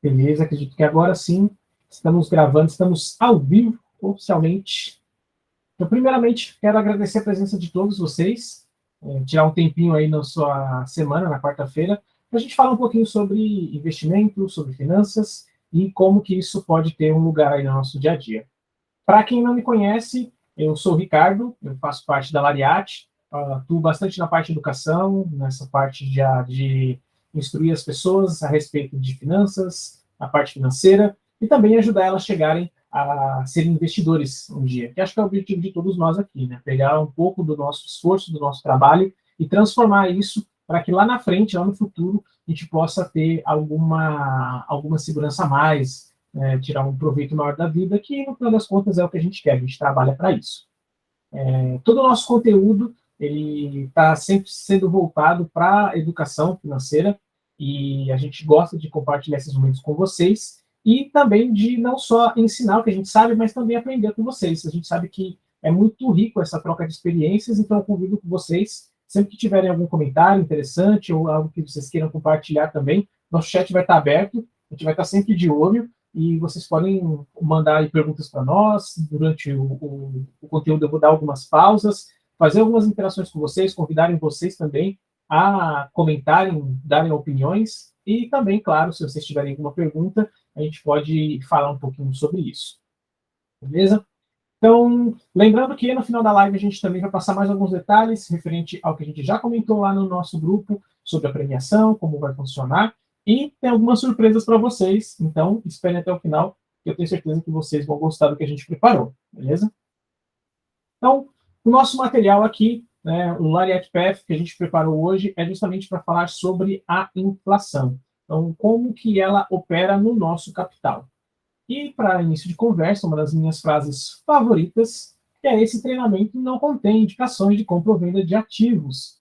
Beleza, acredito que agora sim estamos gravando, estamos ao vivo, oficialmente. Então, primeiramente, quero agradecer a presença de todos vocês, tirar um tempinho aí na sua semana, na quarta-feira, para a gente falar um pouquinho sobre investimento, sobre finanças e como que isso pode ter um lugar aí no nosso dia a dia. Para quem não me conhece, eu sou o Ricardo, eu faço parte da Lariat, atuo bastante na parte de educação, nessa parte de instruir as pessoas a respeito de finanças, a parte financeira, e também ajudar elas a chegarem a serem investidores um dia, que acho que é o objetivo de todos nós aqui, né? Pegar um pouco do nosso esforço, do nosso trabalho e transformar isso para que lá na frente, lá no futuro, a gente possa ter alguma segurança a mais, tirar um proveito maior da vida, que no final das contas é o que a gente quer, a gente trabalha para isso. Todo o nosso conteúdo ele está sempre sendo voltado para a educação financeira e a gente gosta de compartilhar esses momentos com vocês e também de não só ensinar o que a gente sabe, mas também aprender com vocês. A gente sabe que é muito rico essa troca de experiências, então eu convido vocês, sempre que tiverem algum comentário interessante ou algo que vocês queiram compartilhar também, nosso chat vai estar aberto, a gente vai estar sempre de olho e vocês podem mandar aí perguntas para nós. Durante o conteúdo eu vou dar algumas pausas, fazer algumas interações com vocês, convidarem vocês também a comentarem, darem opiniões, e também, claro, se vocês tiverem alguma pergunta, a gente pode falar um pouquinho sobre isso. Beleza? Então, lembrando que no final da live a gente também vai passar mais alguns detalhes referente ao que a gente já comentou lá no nosso grupo sobre a premiação, como vai funcionar, e tem algumas surpresas para vocês. Então, esperem até o final, que eu tenho certeza que vocês vão gostar do que a gente preparou, beleza? Então, o nosso material aqui, né, o Lariat Path que a gente preparou hoje, é justamente para falar sobre a inflação. Então, como que ela opera no nosso capital. E, para início de conversa, uma das minhas frases favoritas é: esse treinamento não contém indicações de compra ou venda de ativos.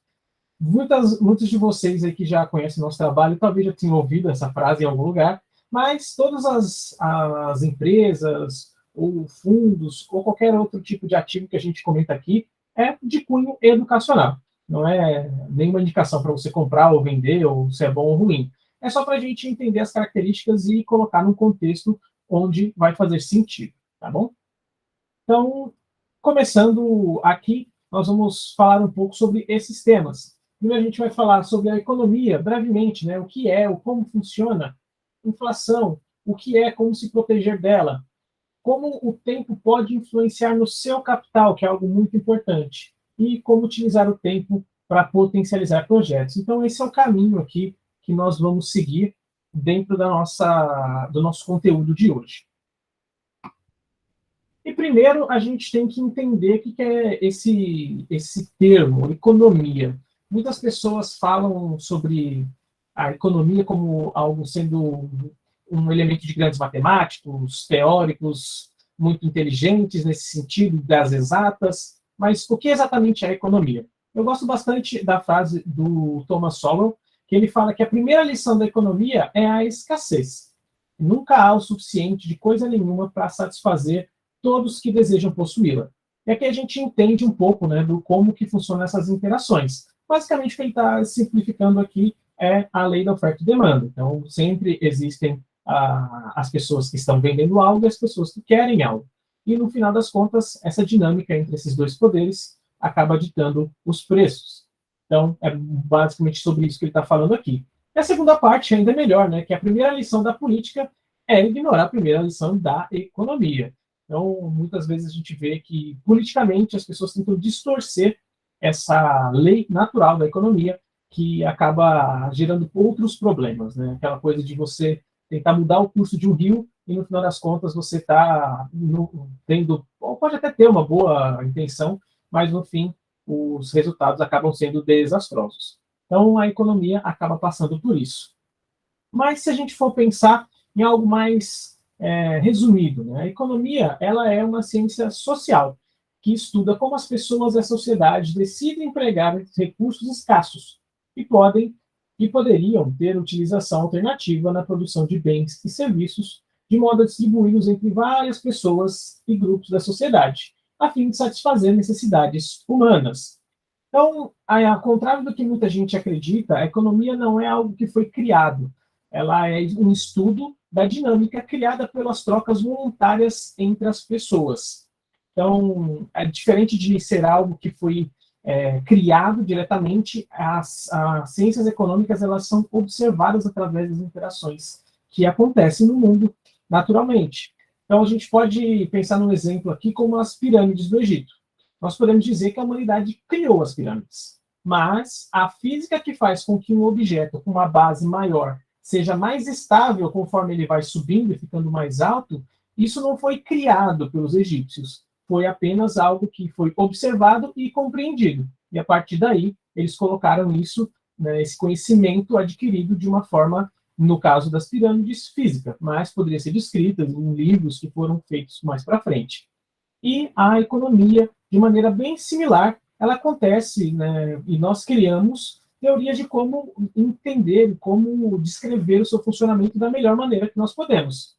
Muitos de vocês aí que já conhecem nosso trabalho talvez já tenham ouvido essa frase em algum lugar, mas todas as empresas ou fundos ou qualquer outro tipo de ativo que a gente comenta aqui é de cunho educacional. Não é nenhuma indicação para você comprar ou vender, ou se é bom ou ruim. É só para a gente entender as características e colocar num contexto onde vai fazer sentido, tá bom? Então, começando aqui, nós vamos falar um pouco sobre esses temas. Primeiro a gente vai falar sobre a economia, brevemente, né? O que é, como funciona, inflação, o que é, como se proteger dela, como o tempo pode influenciar no seu capital, que é algo muito importante, e como utilizar o tempo para potencializar projetos. Então, esse é o caminho aqui que nós vamos seguir dentro do nosso conteúdo de hoje. E primeiro a gente tem que entender o que é esse termo, economia. Muitas pessoas falam sobre a economia como algo sendo um elemento de grandes matemáticos, teóricos, muito inteligentes nesse sentido, das exatas, mas o que exatamente é a economia? Eu gosto bastante da frase do Thomas Sowell, que ele fala que a primeira lição da economia é a escassez. Nunca há o suficiente de coisa nenhuma para satisfazer todos que desejam possuí-la. E aqui a gente entende um pouco, né, do como que funcionam essas interações. Basicamente, o que ele está simplificando aqui é a lei da oferta e demanda. Então, sempre existem as pessoas que estão vendendo algo e as pessoas que querem algo. E, no final das contas, essa dinâmica entre esses dois poderes acaba ditando os preços. Então, é basicamente sobre isso que ele está falando aqui. E a segunda parte ainda é melhor, né, que a primeira lição da política é ignorar a primeira lição da economia. Então, muitas vezes a gente vê que, politicamente, as pessoas tentam distorcer essa lei natural da economia, que acaba gerando outros problemas, né? Aquela coisa de você tentar mudar o curso de um rio e, no final das contas, você está tendo, ou pode até ter uma boa intenção, mas, no fim, os resultados acabam sendo desastrosos. Então, a economia acaba passando por isso. Mas, se a gente for pensar em algo mais resumido, né? A economia ela é uma ciência social que estuda como as pessoas e a sociedade decidem empregar recursos escassos e poderiam ter utilização alternativa na produção de bens e serviços, de modo a distribuí-los entre várias pessoas e grupos da sociedade, a fim de satisfazer necessidades humanas. Então, ao contrário do que muita gente acredita, a economia não é algo que foi criado. Ela é um estudo da dinâmica criada pelas trocas voluntárias entre as pessoas. Então, é diferente de ser algo que foi criado diretamente, as ciências econômicas elas são observadas através das interações que acontecem no mundo naturalmente. Então, a gente pode pensar num exemplo aqui como as pirâmides do Egito. Nós podemos dizer que a humanidade criou as pirâmides, mas a física que faz com que um objeto com uma base maior seja mais estável conforme ele vai subindo e ficando mais alto, isso não foi criado pelos egípcios, foi apenas algo que foi observado e compreendido. E a partir daí, eles colocaram isso, né, esse conhecimento adquirido de uma forma, no caso das pirâmides, física, mas poderia ser descrita em livros que foram feitos mais para frente. E a economia, de maneira bem similar, ela acontece, né, e nós criamos teorias de como entender, como descrever o seu funcionamento da melhor maneira que nós podemos.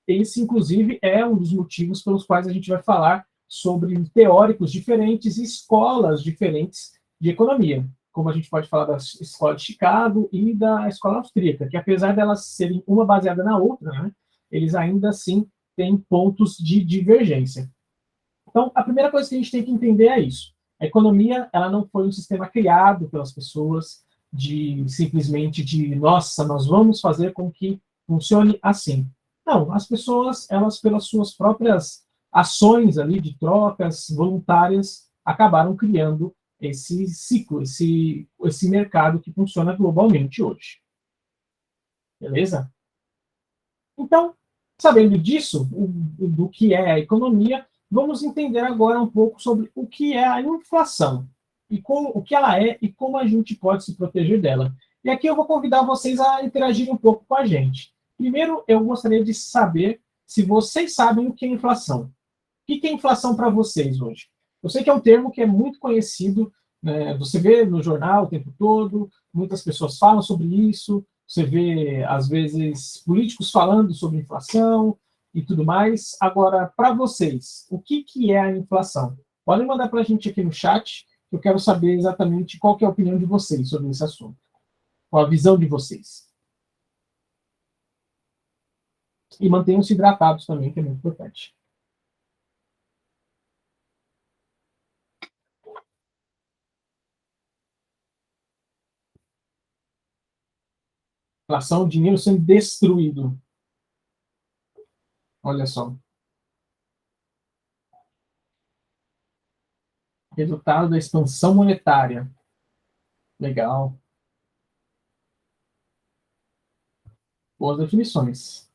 Esse, inclusive, é um dos motivos pelos quais a gente vai falar sobre teóricos diferentes e escolas diferentes de economia, como a gente pode falar da escola de Chicago e da escola austríaca, que apesar delas serem uma baseada na outra, né, eles ainda assim têm pontos de divergência. Então, a primeira coisa que a gente tem que entender é isso. A economia, ela não foi um sistema criado pelas pessoas de simplesmente de, nossa, nós vamos fazer com que funcione assim. Não, as pessoas, elas pelas suas próprias ações ali de trocas voluntárias, acabaram criando esse ciclo, esse mercado que funciona globalmente hoje. Beleza? Então, sabendo disso, do que é a economia, vamos entender agora um pouco sobre o que é a inflação, e o que ela é e como a gente pode se proteger dela. E aqui eu vou convidar vocês a interagirem um pouco com a gente. Primeiro, eu gostaria de saber se vocês sabem o que é inflação. O que é inflação para vocês hoje? Eu sei que é um termo que é muito conhecido, né? Você vê no jornal o tempo todo, muitas pessoas falam sobre isso, você vê, às vezes, políticos falando sobre inflação e tudo mais. Agora, para vocês, o que é a inflação? Podem mandar para a gente aqui no chat, que eu quero saber exatamente qual que é a opinião de vocês sobre esse assunto, qual a visão de vocês. E mantenham-se hidratados também, que é muito importante. Inflação, dinheiro sendo destruído. Olha só. Resultado da expansão monetária. Legal. Boas definições.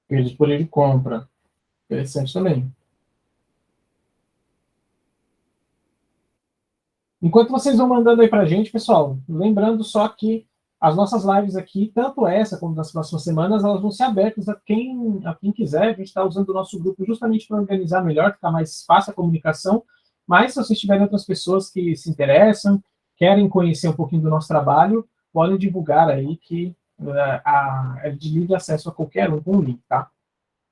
Perda de poder de compra. Interessante também. Enquanto vocês vão mandando aí para a gente, pessoal, lembrando só que as nossas lives aqui, tanto essa como das próximas semanas, elas vão ser abertas a quem quiser. A gente está usando o nosso grupo justamente para organizar melhor, ficar mais fácil a comunicação. Mas se vocês tiverem outras pessoas que se interessam, querem conhecer um pouquinho do nosso trabalho, podem divulgar aí que é de livre acesso a qualquer um com o link, tá?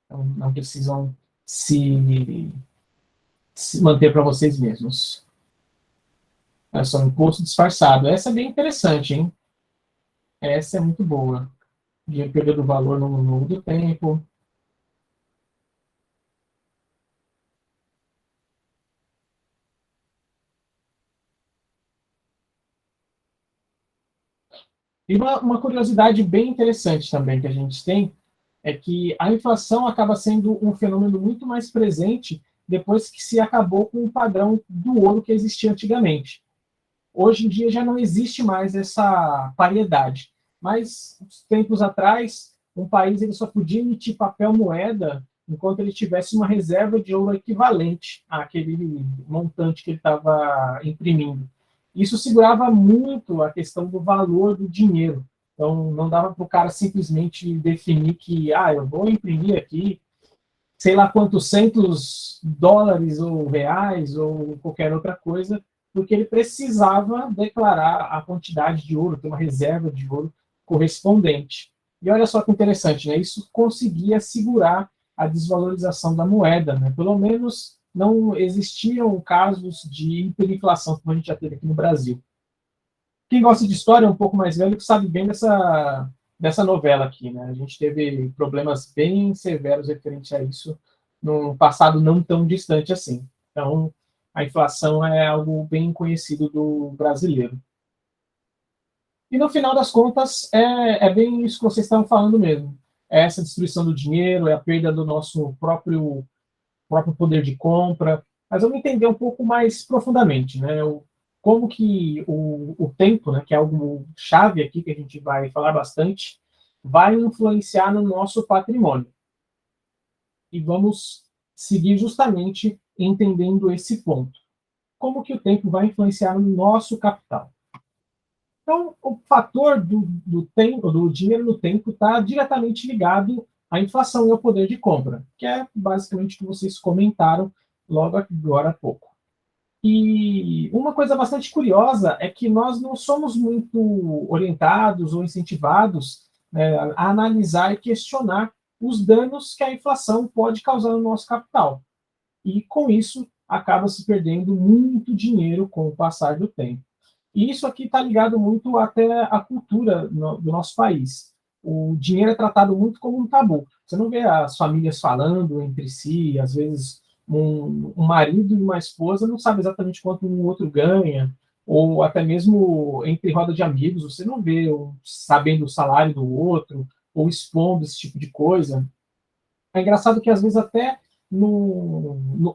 Então, não precisam se manter para vocês mesmos. É só um imposto disfarçado. Essa é bem interessante, hein? Essa é muito boa. Dinheiro perdendo valor no longo do tempo. E uma curiosidade bem interessante também que a gente tem é que a inflação acaba sendo um fenômeno muito mais presente depois que se acabou com o padrão do ouro que existia antigamente. Hoje em dia já não existe mais essa paridade. Mas, tempos atrás, um país ele só podia emitir papel moeda enquanto ele tivesse uma reserva de ouro equivalente àquele montante que ele estava imprimindo. Isso segurava muito a questão do valor do dinheiro. Então, não dava para o cara simplesmente definir que, eu vou imprimir aqui, sei lá quantos centos dólares ou reais ou qualquer outra coisa, porque ele precisava declarar a quantidade de ouro, ter uma reserva de ouro correspondente. E olha só que interessante, né? Isso conseguia segurar a desvalorização da moeda, né? Pelo menos não existiam casos de hiperinflação, como a gente já teve aqui no Brasil. Quem gosta de história, um pouco mais velho, sabe bem dessa novela aqui, né? A gente teve problemas bem severos referente a isso no passado não tão distante assim. Então, a inflação é algo bem conhecido do brasileiro. E no final das contas, é bem isso que vocês estão falando mesmo. É essa destruição do dinheiro, é a perda do nosso próprio poder de compra. Mas vamos entender um pouco mais profundamente, né? Como que o tempo, né, que é algo chave aqui que a gente vai falar bastante, vai influenciar no nosso patrimônio. E vamos seguir justamente entendendo esse ponto. Como que o tempo vai influenciar no nosso capital? Então, o fator do tempo, do dinheiro no tempo, está diretamente ligado à inflação e ao poder de compra, que é basicamente o que vocês comentaram logo agora há pouco. E uma coisa bastante curiosa é que nós não somos muito orientados ou incentivados, né, a analisar e questionar os danos que a inflação pode causar no nosso capital. E com isso acaba se perdendo muito dinheiro com o passar do tempo. E isso aqui está ligado muito até à cultura do nosso país. O dinheiro é tratado muito como um tabu. Você não vê as famílias falando entre si, às vezes um marido e uma esposa não sabe exatamente quanto um outro ganha, ou até mesmo entre roda de amigos, você não vê sabendo o salário do outro, ou expondo esse tipo de coisa. É engraçado que às vezes até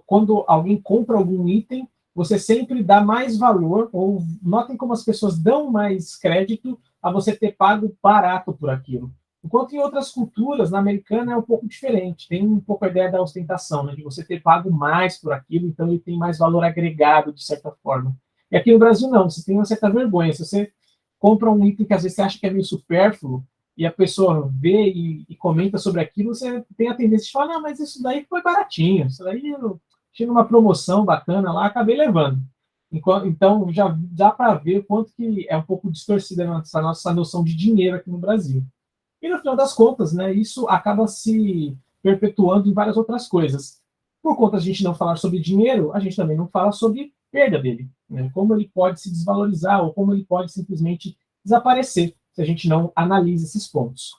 quando alguém compra algum item, você sempre dá mais valor, ou notem como as pessoas dão mais crédito a você ter pago barato por aquilo. Enquanto em outras culturas, na americana é um pouco diferente, tem um pouco a ideia da ostentação, né, de você ter pago mais por aquilo, então ele tem mais valor agregado, de certa forma. E aqui no Brasil não, você tem uma certa vergonha, se você compra um item que às vezes você acha que é meio supérfluo, e a pessoa vê e comenta sobre aquilo, você tem a tendência de falar, não, mas isso daí foi baratinho, isso daí eu tinha uma promoção bacana lá, acabei levando. Então, já dá para ver o quanto que é um pouco distorcida essa nossa noção de dinheiro aqui no Brasil. E no final das contas, né, isso acaba se perpetuando em várias outras coisas. Por conta de a gente não falar sobre dinheiro, a gente também não fala sobre perda dele, né? Como ele pode se desvalorizar ou como ele pode simplesmente desaparecer se a gente não analisa esses pontos.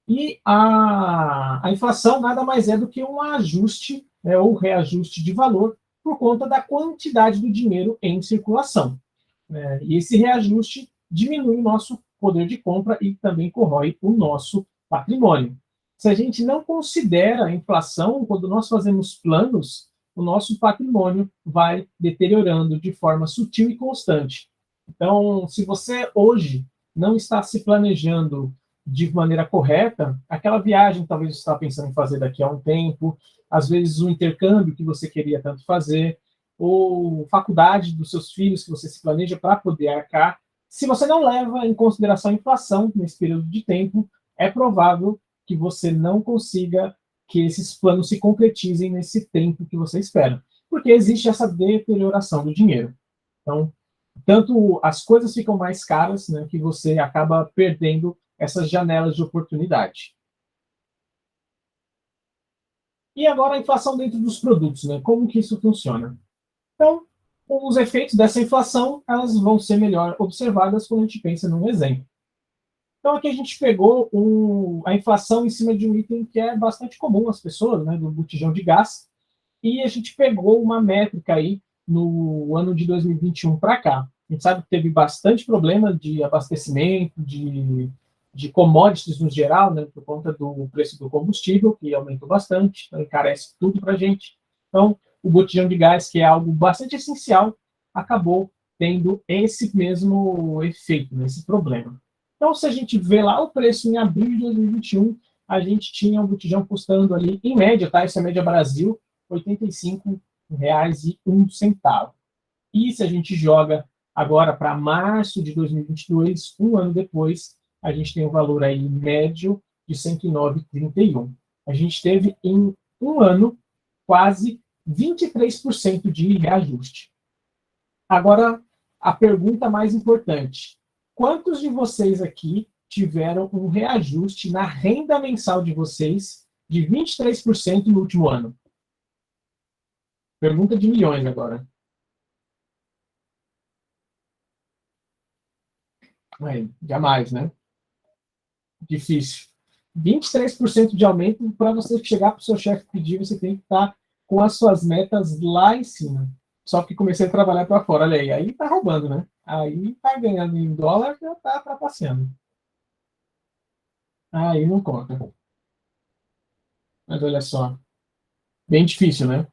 E a inflação nada mais é do que um ajuste, né, ou reajuste de valor por conta da quantidade do dinheiro em circulação, né? E esse reajuste diminui o nosso poder de compra e também corrói o nosso patrimônio. Se a gente não considera a inflação quando nós fazemos planos, o nosso patrimônio vai deteriorando de forma sutil e constante. Então, se você hoje não está se planejando de maneira correta, aquela viagem que talvez você está pensando em fazer daqui a um tempo, às vezes o intercâmbio que você queria tanto fazer, ou faculdade dos seus filhos que você se planeja para poder arcar, se você não leva em consideração a inflação nesse período de tempo, é provável que você não consiga que esses planos se concretizem nesse tempo que você espera, porque existe essa deterioração do dinheiro. Então, tanto as coisas ficam mais caras, né, que você acaba perdendo essas janelas de oportunidade. E agora a inflação dentro dos produtos, né? Como que isso funciona? Então, os efeitos dessa inflação, elas vão ser melhor observadas quando a gente pensa num exemplo. Então, aqui a gente pegou a inflação em cima de um item que é bastante comum às pessoas, né, do botijão de gás, e a gente pegou uma métrica aí no ano de 2021 para cá. A gente sabe que teve bastante problema de abastecimento, de commodities no geral, né, por conta do preço do combustível, que aumentou bastante, então encarece tudo para a gente. Então, o botijão de gás, que é algo bastante essencial, acabou tendo esse mesmo efeito, né, esse problema. Então, se a gente vê lá o preço em abril de 2021, a gente tinha um botijão custando ali, em média, tá? Essa é a média Brasil, R$ 85,01. E se a gente joga agora para março de 2022, um ano depois, a gente tem um valor aí médio de R$ 109,31. A gente teve em um ano quase 23% de reajuste. Agora, a pergunta mais importante: quantos de vocês aqui tiveram um reajuste na renda mensal de vocês de 23% no último ano? Pergunta de milhões agora. Aí, jamais, né? Difícil. 23% de aumento, para você chegar para o seu chefe pedir, você tem que estar com as suas metas lá em cima. Só que comecei a trabalhar para fora, olha aí tá roubando, né? Aí tá ganhando em dólar, já tá trapaceando. Aí não conta. Mas olha só, bem difícil, né?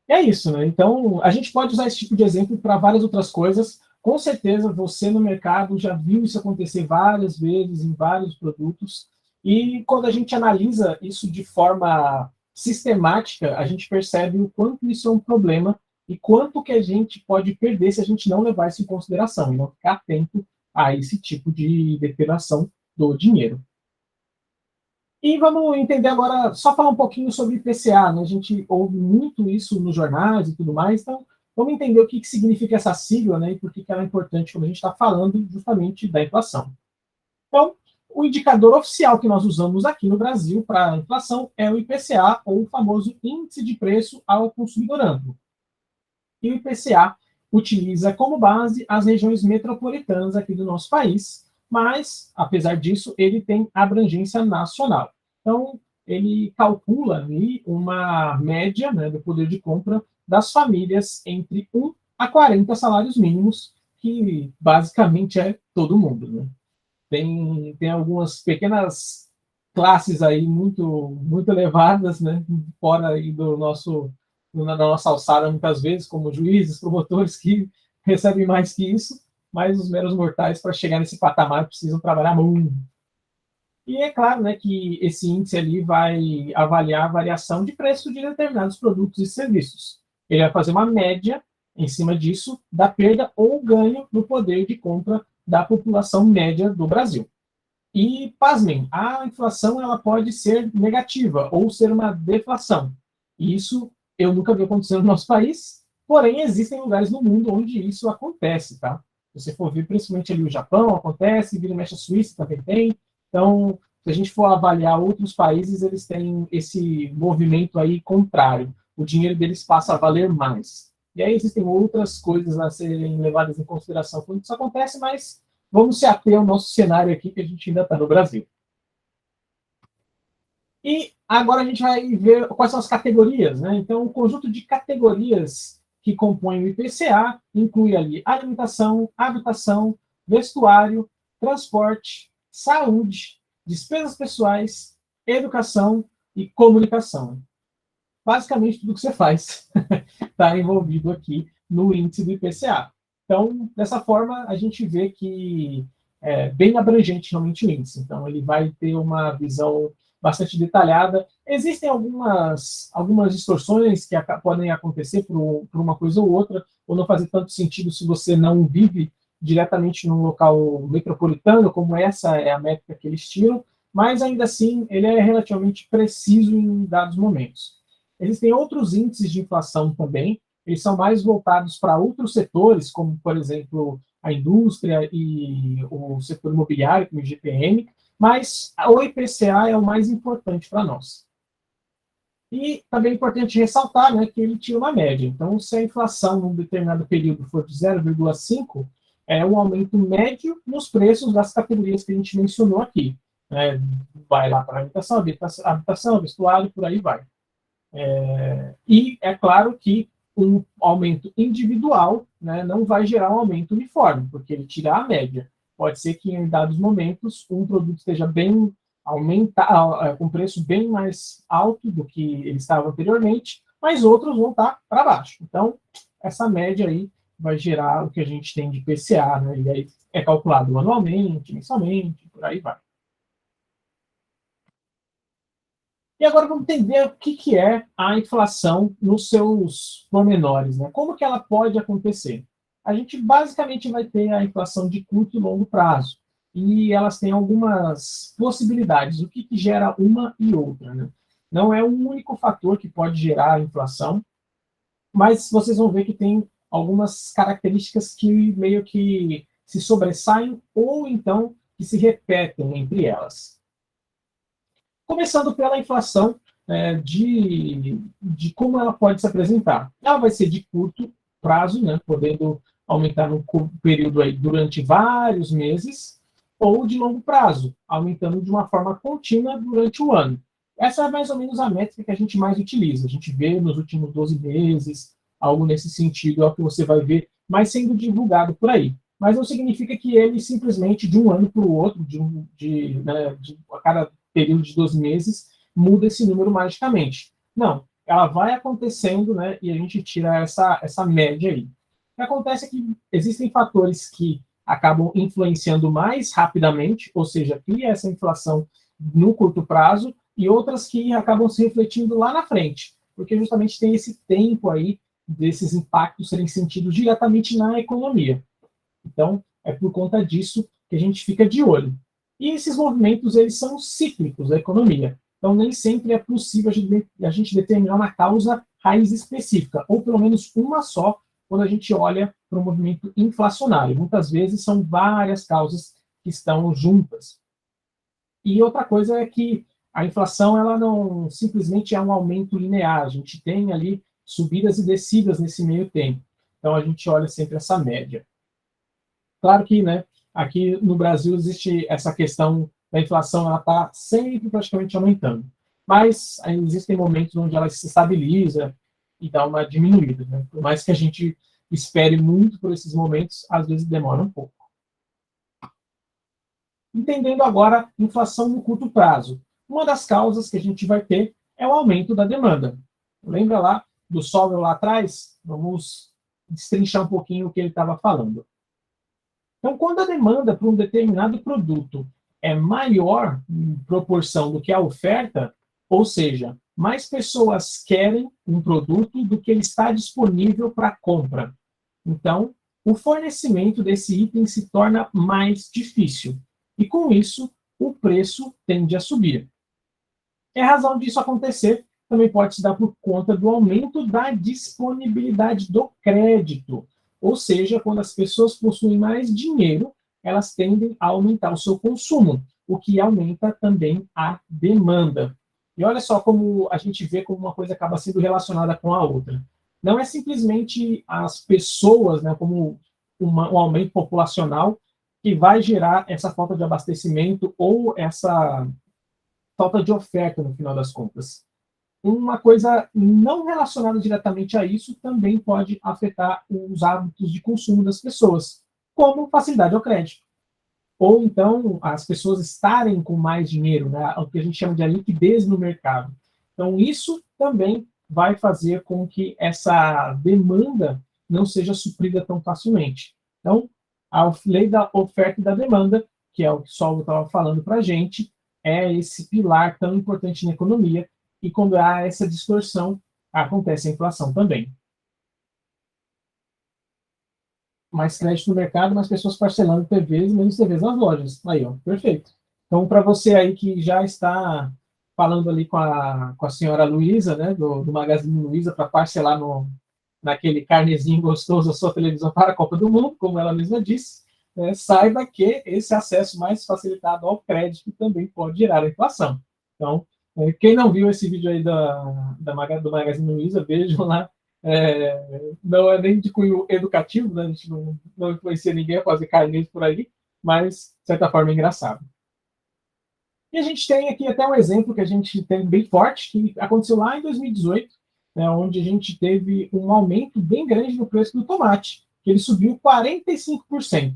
E é isso, né? Então, a gente pode usar esse tipo de exemplo para várias outras coisas. Com certeza, você no mercado já viu isso acontecer várias vezes em vários produtos. E quando a gente analisa isso de forma sistemática, a gente percebe o quanto isso é um problema e quanto que a gente pode perder se a gente não levar isso em consideração e não ficar atento a esse tipo de deterioração do dinheiro. E vamos entender agora, só falar um pouquinho sobre IPCA, né? A gente ouve muito isso nos jornais e tudo mais, então vamos entender o que significa essa sigla, né? E por que ela é importante quando a gente está falando justamente da inflação. Então, o indicador oficial que nós usamos aqui no Brasil para a inflação é o IPCA, ou o famoso Índice de Preço ao Consumidor Amplo. E o IPCA utiliza como base as regiões metropolitanas aqui do nosso país, mas, apesar disso, ele tem abrangência nacional. Então, ele calcula ali uma média, né, do poder de compra das famílias entre 1 a 40 salários mínimos, que basicamente é todo mundo. Né? Tem algumas pequenas classes aí muito elevadas, né, fora aí do nosso da nossa alçada muitas vezes, como juízes, promotores que recebem mais que isso, mas os meros mortais para chegar nesse patamar precisam trabalhar muito. E é claro, né, que esse índice ali vai avaliar a variação de preço de determinados produtos e serviços. Ele vai fazer uma média em cima disso da perda ou ganho no poder de compra da população média do Brasil. E, pasmem, a inflação ela pode ser negativa ou ser uma deflação. Isso eu nunca vi acontecer no nosso país, porém existem lugares no mundo onde isso acontece, tá? Se você for ver, principalmente ali o Japão, acontece, vira e mexe a Suíça também tem. Então, se a gente for avaliar outros países, eles têm esse movimento aí contrário. O dinheiro deles passa a valer mais. E aí existem outras coisas a serem levadas em consideração quando isso acontece, mas vamos se ater ao nosso cenário aqui, que a gente ainda está no Brasil. E agora a gente vai ver quais são as categorias. Né? Então, o conjunto de categorias que compõem o IPCA inclui ali alimentação, habitação, vestuário, transporte, saúde, despesas pessoais, educação e comunicação. Basicamente, tudo que você faz está envolvido aqui no índice do IPCA. Então, dessa forma, a gente vê que é bem abrangente realmente o índice. Então, ele vai ter uma visão bastante detalhada. Existem algumas distorções que podem acontecer por uma coisa ou outra, ou não fazer tanto sentido se você não vive diretamente num local metropolitano, como essa é a métrica que eles tiram, mas ainda assim ele é relativamente preciso em dados momentos. Existem outros índices de inflação também, eles são mais voltados para outros setores, como, por exemplo, a indústria e o setor imobiliário, como o IGPM, mas o IPCA é o mais importante para nós. E também é importante ressaltar, né, que ele tira uma média. Então, se a inflação num determinado período for de 0,5, é um aumento médio nos preços das categorias que a gente mencionou aqui. Né? Vai lá para a habitação, vestuário, por aí vai. E é claro que um aumento individual, né, não vai gerar um aumento uniforme, porque ele tira a média. Pode ser que em dados momentos um produto esteja bem com preço bem mais alto do que ele estava anteriormente, mas outros vão estar para baixo. Então, essa média aí vai gerar o que a gente tem de PCA, né? E aí é calculado anualmente, mensalmente, por aí vai. E agora vamos entender o que é a inflação nos seus pormenores, né? Como que ela pode acontecer? A gente basicamente vai ter a inflação de curto e longo prazo. E elas têm algumas possibilidades, o que gera uma e outra. Né? Não é um único fator que pode gerar a inflação, mas vocês vão ver que tem algumas características que meio que se sobressaem ou então que se repetem entre elas. Começando pela inflação, de como ela pode se apresentar. Ela vai ser de curto prazo, né, podendo aumentar no período aí durante vários meses, ou de longo prazo, aumentando de uma forma contínua durante o ano. Essa é mais ou menos a métrica que a gente mais utiliza. A gente vê nos últimos 12 meses, algo nesse sentido, é o que você vai ver mais sendo divulgado por aí. Mas não significa que ele simplesmente, de um ano para o outro, a cada período de 12 meses, muda esse número magicamente. Não, ela vai acontecendo, né, e a gente tira essa média aí. O que acontece é que existem fatores que acabam influenciando mais rapidamente, ou seja, cria essa inflação no curto prazo, e outras que acabam se refletindo lá na frente, porque justamente tem esse tempo aí desses impactos serem sentidos diretamente na economia. Então, é por conta disso que a gente fica de olho. E esses movimentos, eles são cíclicos da economia. Então, nem sempre é possível a gente determinar uma causa raiz específica, ou pelo menos uma só, quando a gente olha para um movimento inflacionário. Muitas vezes são várias causas que estão juntas. E outra coisa é que a inflação, ela não simplesmente é um aumento linear, a gente tem ali subidas e descidas nesse meio tempo. Então, a gente olha sempre essa média. Claro que, né, aqui no Brasil existe essa questão da inflação, ela está sempre praticamente aumentando. Mas existem momentos onde ela se estabiliza e dá uma diminuída. Né? Por mais que a gente espere muito por esses momentos, às vezes demora um pouco. Entendendo agora inflação no curto prazo. Uma das causas que a gente vai ter é o aumento da demanda. Lembra lá do Sowell lá atrás? Vamos destrinchar um pouquinho o que ele estava falando. Então, quando a demanda por um determinado produto é maior em proporção do que a oferta, ou seja, mais pessoas querem um produto do que ele está disponível para compra. Então, o fornecimento desse item se torna mais difícil. E com isso, o preço tende a subir. E a razão disso acontecer também pode se dar por conta do aumento da disponibilidade do crédito. Ou seja, quando as pessoas possuem mais dinheiro, elas tendem a aumentar o seu consumo, o que aumenta também a demanda. E olha só como a gente vê como uma coisa acaba sendo relacionada com a outra. Não é simplesmente as pessoas, né, como um aumento populacional, que vai gerar essa falta de abastecimento ou essa falta de oferta no final das contas. Uma coisa não relacionada diretamente a isso também pode afetar os hábitos de consumo das pessoas, como facilidade ao crédito. Ou então as pessoas estarem com mais dinheiro, né, o que a gente chama de liquidez no mercado. Então isso também vai fazer com que essa demanda não seja suprida tão facilmente. Então, a lei da oferta e da demanda, que é o que o Solvo estava falando para a gente, é esse pilar tão importante na economia, e quando há essa distorção, acontece a inflação também. Mais crédito no mercado, mais pessoas parcelando TVs, menos TVs nas lojas. Aí, ó, perfeito. Então, para você aí que já está falando ali com a senhora Luísa, né, do Magazine Luiza, para parcelar naquele carnezinho gostoso a sua televisão para a Copa do Mundo, como ela mesma disse, saiba que esse acesso mais facilitado ao crédito também pode gerar a inflação. Então, quem não viu esse vídeo aí do Magazine Luiza, vejam lá. Não é nem de cunho educativo, né? A gente não influencia ninguém a fazer carnês por aí, mas, de certa forma, é engraçado. E a gente tem aqui até um exemplo que a gente tem bem forte, que aconteceu lá em 2018, né, onde a gente teve um aumento bem grande no preço do tomate, que ele subiu 45%.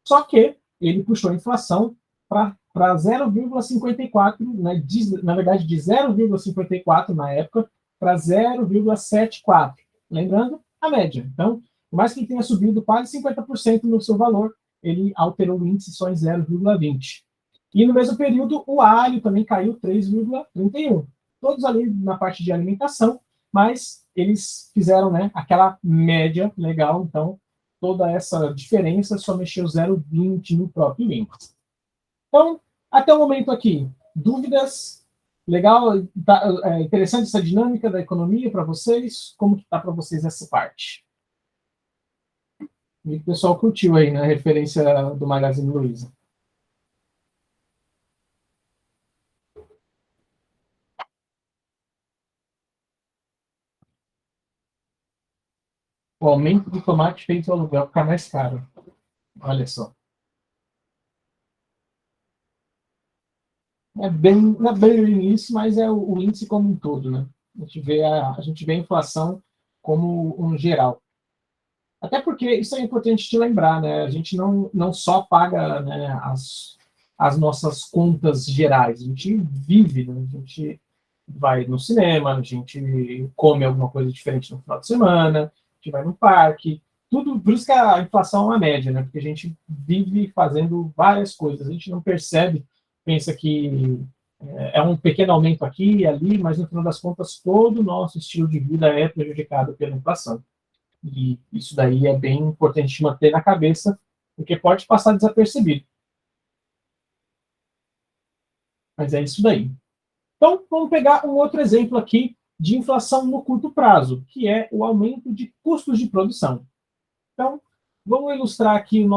Só que ele puxou a inflação para 0,54, né, na verdade de 0,54 na época, para 0,74. Lembrando, a média. Então, por mais que ele tenha subido quase 50% no seu valor, ele alterou o índice só em 0,20. E no mesmo período, o alho também caiu 3,31. Todos ali na parte de alimentação, mas eles fizeram, né, aquela média legal, então toda essa diferença só mexeu 0,20 no próprio índice. Então, até o momento aqui, dúvidas? Legal? Tá, interessante essa dinâmica da economia para vocês? Como que está para vocês essa parte? E o pessoal curtiu aí, né, a referência do Magazine Luiza. O aumento do tomate fez o aluguel ficar mais caro. Olha só. Não é bem o início, mas é o índice como um todo, né? A gente vê a inflação como um geral. Até porque isso é importante te lembrar, né? A gente não só paga, né, as nossas contas gerais, a gente vive, né? A gente vai no cinema, a gente come alguma coisa diferente no final de semana, a gente vai no parque, tudo, por isso que a inflação é uma média, né? Porque a gente vive fazendo várias coisas, a gente não percebe, pensa que é um pequeno aumento aqui e ali, mas no final das contas todo o nosso estilo de vida é prejudicado pela inflação. E isso daí é bem importante manter na cabeça, porque pode passar desapercebido. Mas é isso daí. Então, vamos pegar um outro exemplo aqui de inflação no curto prazo, que é o aumento de custos de produção. Então, vamos ilustrar aqui o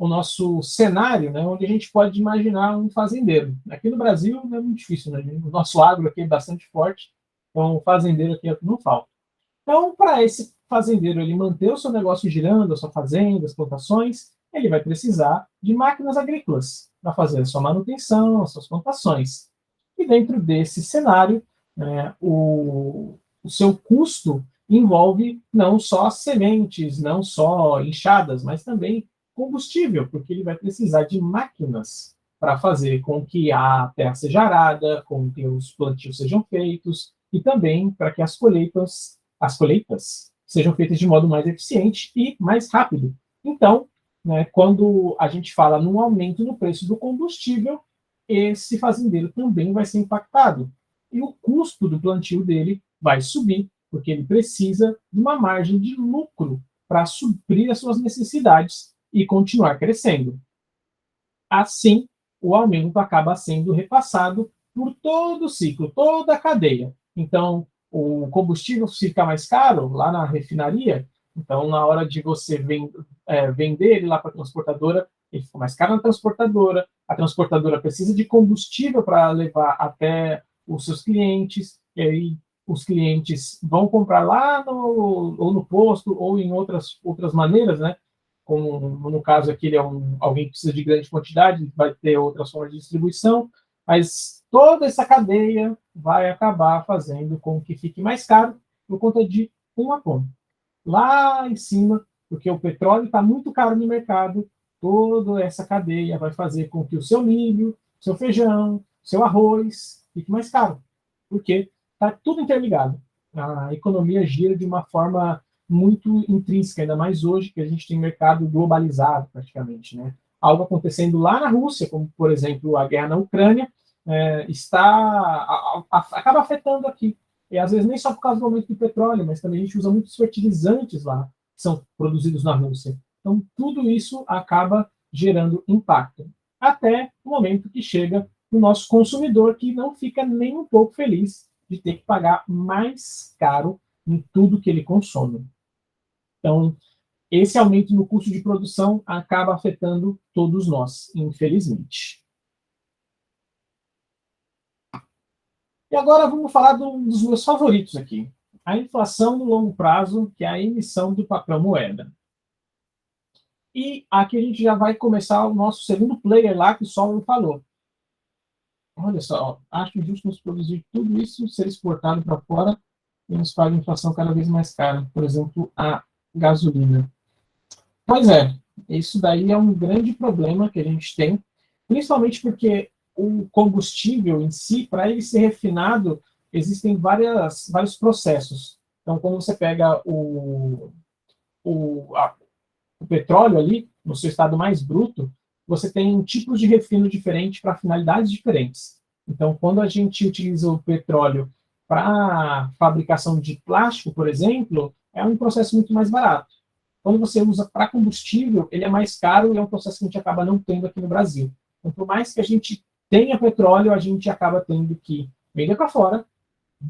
nosso cenário, né, onde a gente pode imaginar um fazendeiro. Aqui no Brasil não é muito difícil, né? O nosso agro aqui é bastante forte, então o fazendeiro aqui não falta. Então, para esse fazendeiro ele manter o seu negócio girando, a sua fazenda, as plantações, ele vai precisar de máquinas agrícolas para fazer a sua manutenção, as suas plantações. E dentro desse cenário, né, o seu custo envolve não só sementes, não só enxadas, mas também combustível, porque ele vai precisar de máquinas para fazer com que a terra seja arada, com que os plantios sejam feitos e também para que as colheitas sejam feitas de modo mais eficiente e mais rápido. Então, né, quando a gente fala num aumento no preço do combustível, esse fazendeiro também vai ser impactado. E o custo do plantio dele vai subir, porque ele precisa de uma margem de lucro para suprir as suas necessidades e continuar crescendo. Assim, o aumento acaba sendo repassado por todo o ciclo, toda a cadeia. Então, o combustível fica mais caro lá na refinaria, então, na hora de você vender ele lá para a transportadora, ele fica mais caro na transportadora, a transportadora precisa de combustível para levar até os seus clientes, e aí os clientes vão comprar lá ou no posto ou em outras maneiras, né? Como no caso aqui ele é alguém que precisa de grande quantidade, vai ter outras formas de distribuição, mas toda essa cadeia vai acabar fazendo com que fique mais caro por conta de uma ponta. Lá em cima, porque o petróleo está muito caro no mercado, toda essa cadeia vai fazer com que o seu milho, seu feijão, seu arroz fique mais caro, porque está tudo interligado. A economia gira de uma forma muito intrínseca, ainda mais hoje que a gente tem mercado globalizado praticamente, né? Algo acontecendo lá na Rússia, como por exemplo a guerra na Ucrânia, acaba afetando aqui. E às vezes nem só por causa do aumento do petróleo, mas também a gente usa muitos fertilizantes lá que são produzidos na Rússia. Então tudo isso acaba gerando impacto. Até o momento que chega o nosso consumidor, que não fica nem um pouco feliz de ter que pagar mais caro em tudo que ele consome. Então, esse aumento no custo de produção acaba afetando todos nós, infelizmente. E agora vamos falar dos meus favoritos aqui. A inflação no longo prazo, que é a emissão do papel moeda. E aqui a gente já vai começar o nosso segundo player lá, que o Solon falou. Olha só, acho justo nos produzir tudo isso, ser exportado para fora e nos paga a inflação cada vez mais cara. Por exemplo, a gasolina. Pois é, isso daí é um grande problema que a gente tem, principalmente porque o combustível em si, para ele ser refinado, existem vários processos. Então, quando você pega o petróleo ali, no seu estado mais bruto, você tem tipos de refino diferentes para finalidades diferentes. Então, quando a gente utiliza o petróleo para fabricação de plástico, por exemplo, é um processo muito mais barato. Quando você usa para combustível, ele é mais caro e é um processo que a gente acaba não tendo aqui no Brasil. Então, por mais que a gente tenha petróleo, a gente acaba tendo que vender para fora,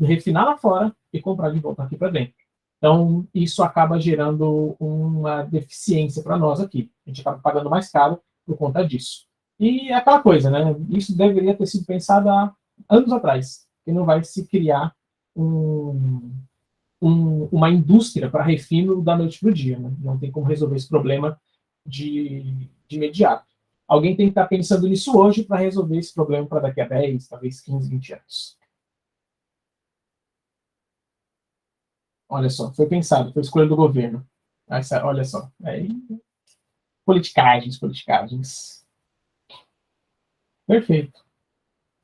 refinar lá fora e comprar de volta aqui para dentro. Então, isso acaba gerando uma deficiência para nós aqui. A gente acaba pagando mais caro por conta disso. E é aquela coisa, né? Isso deveria ter sido pensado há anos atrás, que não vai se criar um, uma indústria para refino da noite para o dia, né? Não tem como resolver esse problema de imediato. Alguém tem que estar pensando nisso hoje para resolver esse problema para daqui a 10, talvez 15, 20 anos. Olha só, foi pensado, foi escolha do governo. Olha só, aí, politicagens. Perfeito.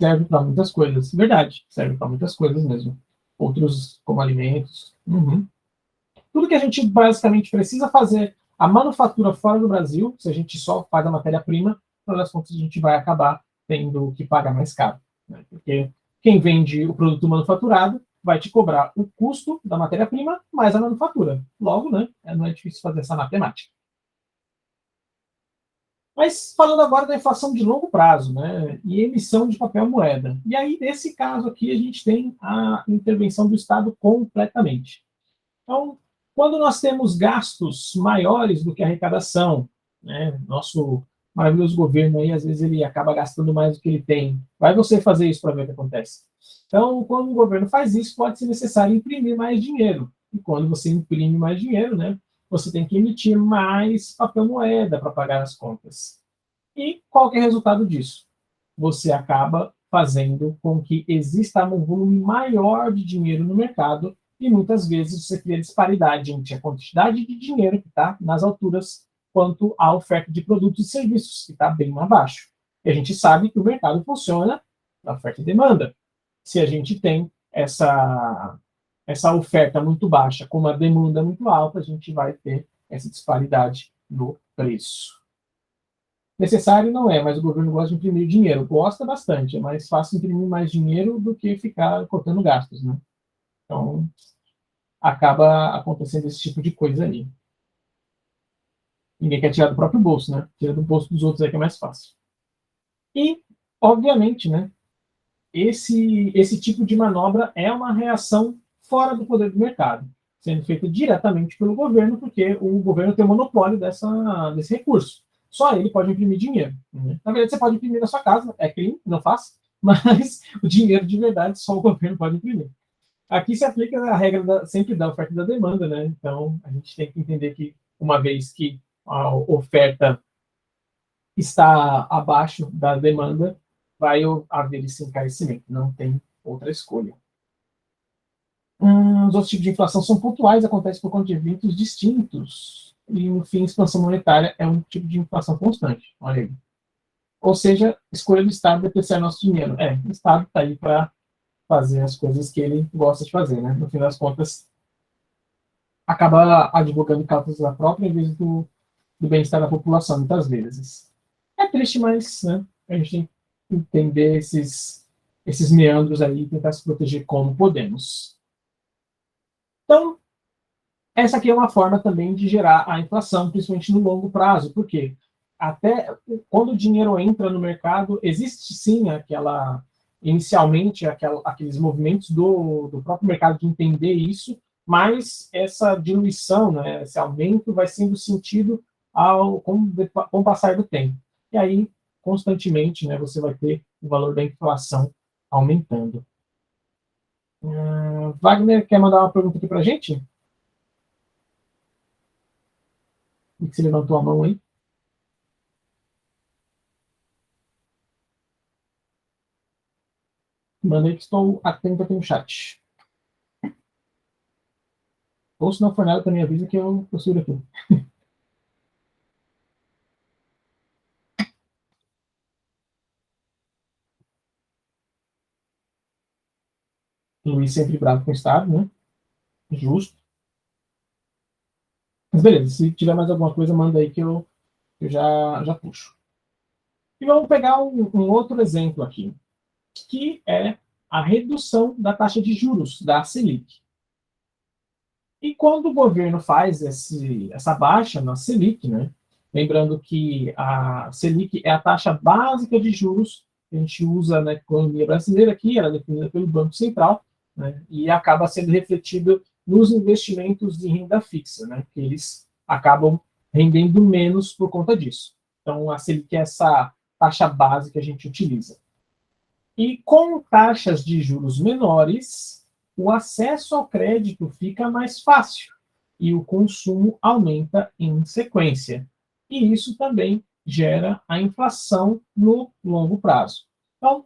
Serve para muitas coisas. Verdade, serve para muitas coisas mesmo. Outros, como alimentos. Uhum. Tudo que a gente basicamente precisa fazer, a manufatura fora do Brasil, se a gente só faz a matéria-prima, no das contas a gente vai acabar tendo que pagar mais caro. Né? Porque quem vende o produto manufaturado vai te cobrar o custo da matéria-prima mais a manufatura. Logo, né, não é difícil fazer essa matemática. Mas falando agora da inflação de longo prazo, né, e emissão de papel moeda. E aí, nesse caso aqui, a gente tem a intervenção do Estado completamente. Então, quando nós temos gastos maiores do que a arrecadação, né, nosso maravilhoso governo aí, às vezes ele acaba gastando mais do que ele tem. Vai você fazer isso para ver o que acontece. Então, quando o governo faz isso, pode ser necessário imprimir mais dinheiro. E quando você imprime mais dinheiro, né, você tem que emitir mais papel moeda para pagar as contas. E qual que é o resultado disso? Você acaba fazendo com que exista um volume maior de dinheiro no mercado e muitas vezes você cria disparidade entre a quantidade de dinheiro que está nas alturas quanto à oferta de produtos e serviços, que está bem abaixo. E a gente sabe que o mercado funciona na oferta e demanda. Se a gente tem essa oferta muito baixa com uma demanda muito alta, a gente vai ter essa disparidade no preço. Necessário não é, mas o governo gosta de imprimir dinheiro. Gosta bastante, é mais fácil imprimir mais dinheiro do que ficar cortando gastos, né? Então, acaba acontecendo esse tipo de coisa aí. Ninguém quer tirar do próprio bolso, né? Tira do bolso dos outros aí que é mais fácil. E, obviamente, né, esse tipo de manobra é uma reação fora do poder do mercado, sendo feita diretamente pelo governo, porque o governo tem o monopólio desse recurso. Só ele pode imprimir dinheiro. Né? Na verdade, você pode imprimir na sua casa, é crime, não faz, mas o dinheiro de verdade só o governo pode imprimir. Aqui se aplica a regra sempre da oferta e da demanda, né? Então, a gente tem que entender que, uma vez que a oferta está abaixo da demanda, vai haver esse encarecimento, não tem outra escolha. Os outros tipos de inflação são pontuais, acontecem por conta de eventos distintos. E, no fim, expansão monetária é um tipo de inflação constante. Olha aí. Ou seja, escolha do Estado depreciar nosso dinheiro. O Estado está aí para fazer as coisas que ele gosta de fazer, né? No fim das contas, acaba advogando causas da própria em vez do bem-estar da população, muitas vezes. É triste, mas né, a gente tem que entender esses meandros aí e tentar se proteger como podemos. Então, essa aqui é uma forma também de gerar a inflação, principalmente no longo prazo, porque até quando o dinheiro entra no mercado, existe sim inicialmente aqueles movimentos do próprio mercado de entender isso, mas essa diluição, né, esse aumento vai sendo sentido com o passar do tempo. E aí, constantemente, né, você vai ter o valor da inflação aumentando. Wagner, quer mandar uma pergunta aqui para a gente? Que você levantou a mão aí. Manda aí que estou atento aqui no chat. Ou se não for nada, também avisa que eu consigo aqui. Luiz sempre bravo com o Estado, né? Justo. Mas beleza, se tiver mais alguma coisa, manda aí que eu já puxo. E vamos pegar um outro exemplo aqui, que é a redução da taxa de juros da Selic. E quando o governo faz essa baixa na Selic, né? Lembrando que a Selic é a taxa básica de juros que a gente usa na economia brasileira aqui, ela é definida pelo Banco Central, né? E acaba sendo refletido nos investimentos de renda fixa, né? Que eles acabam rendendo menos por conta disso. Então, a Selic é essa taxa base que a gente utiliza. E com taxas de juros menores, o acesso ao crédito fica mais fácil e o consumo aumenta em sequência. E isso também gera a inflação no longo prazo. Então,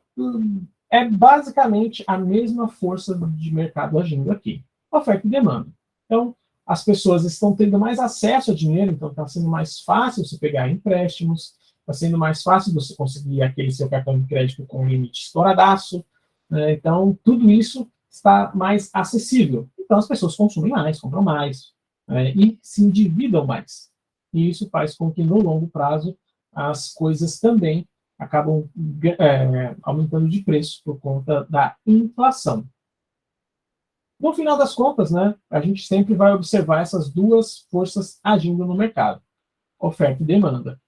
é basicamente a mesma força de mercado agindo aqui. Oferta e demanda. Então, as pessoas estão tendo mais acesso a dinheiro, então está sendo mais fácil você pegar empréstimos, está sendo mais fácil você conseguir aquele seu cartão de crédito com limite estouradaço, né? Então, tudo isso está mais acessível. Então, as pessoas consumem mais, compram mais, né? E se endividam mais. E isso faz com que, no longo prazo, as coisas também acabam aumentando de preço por conta da inflação. No final das contas, né, a gente sempre vai observar essas duas forças agindo no mercado, oferta e demanda.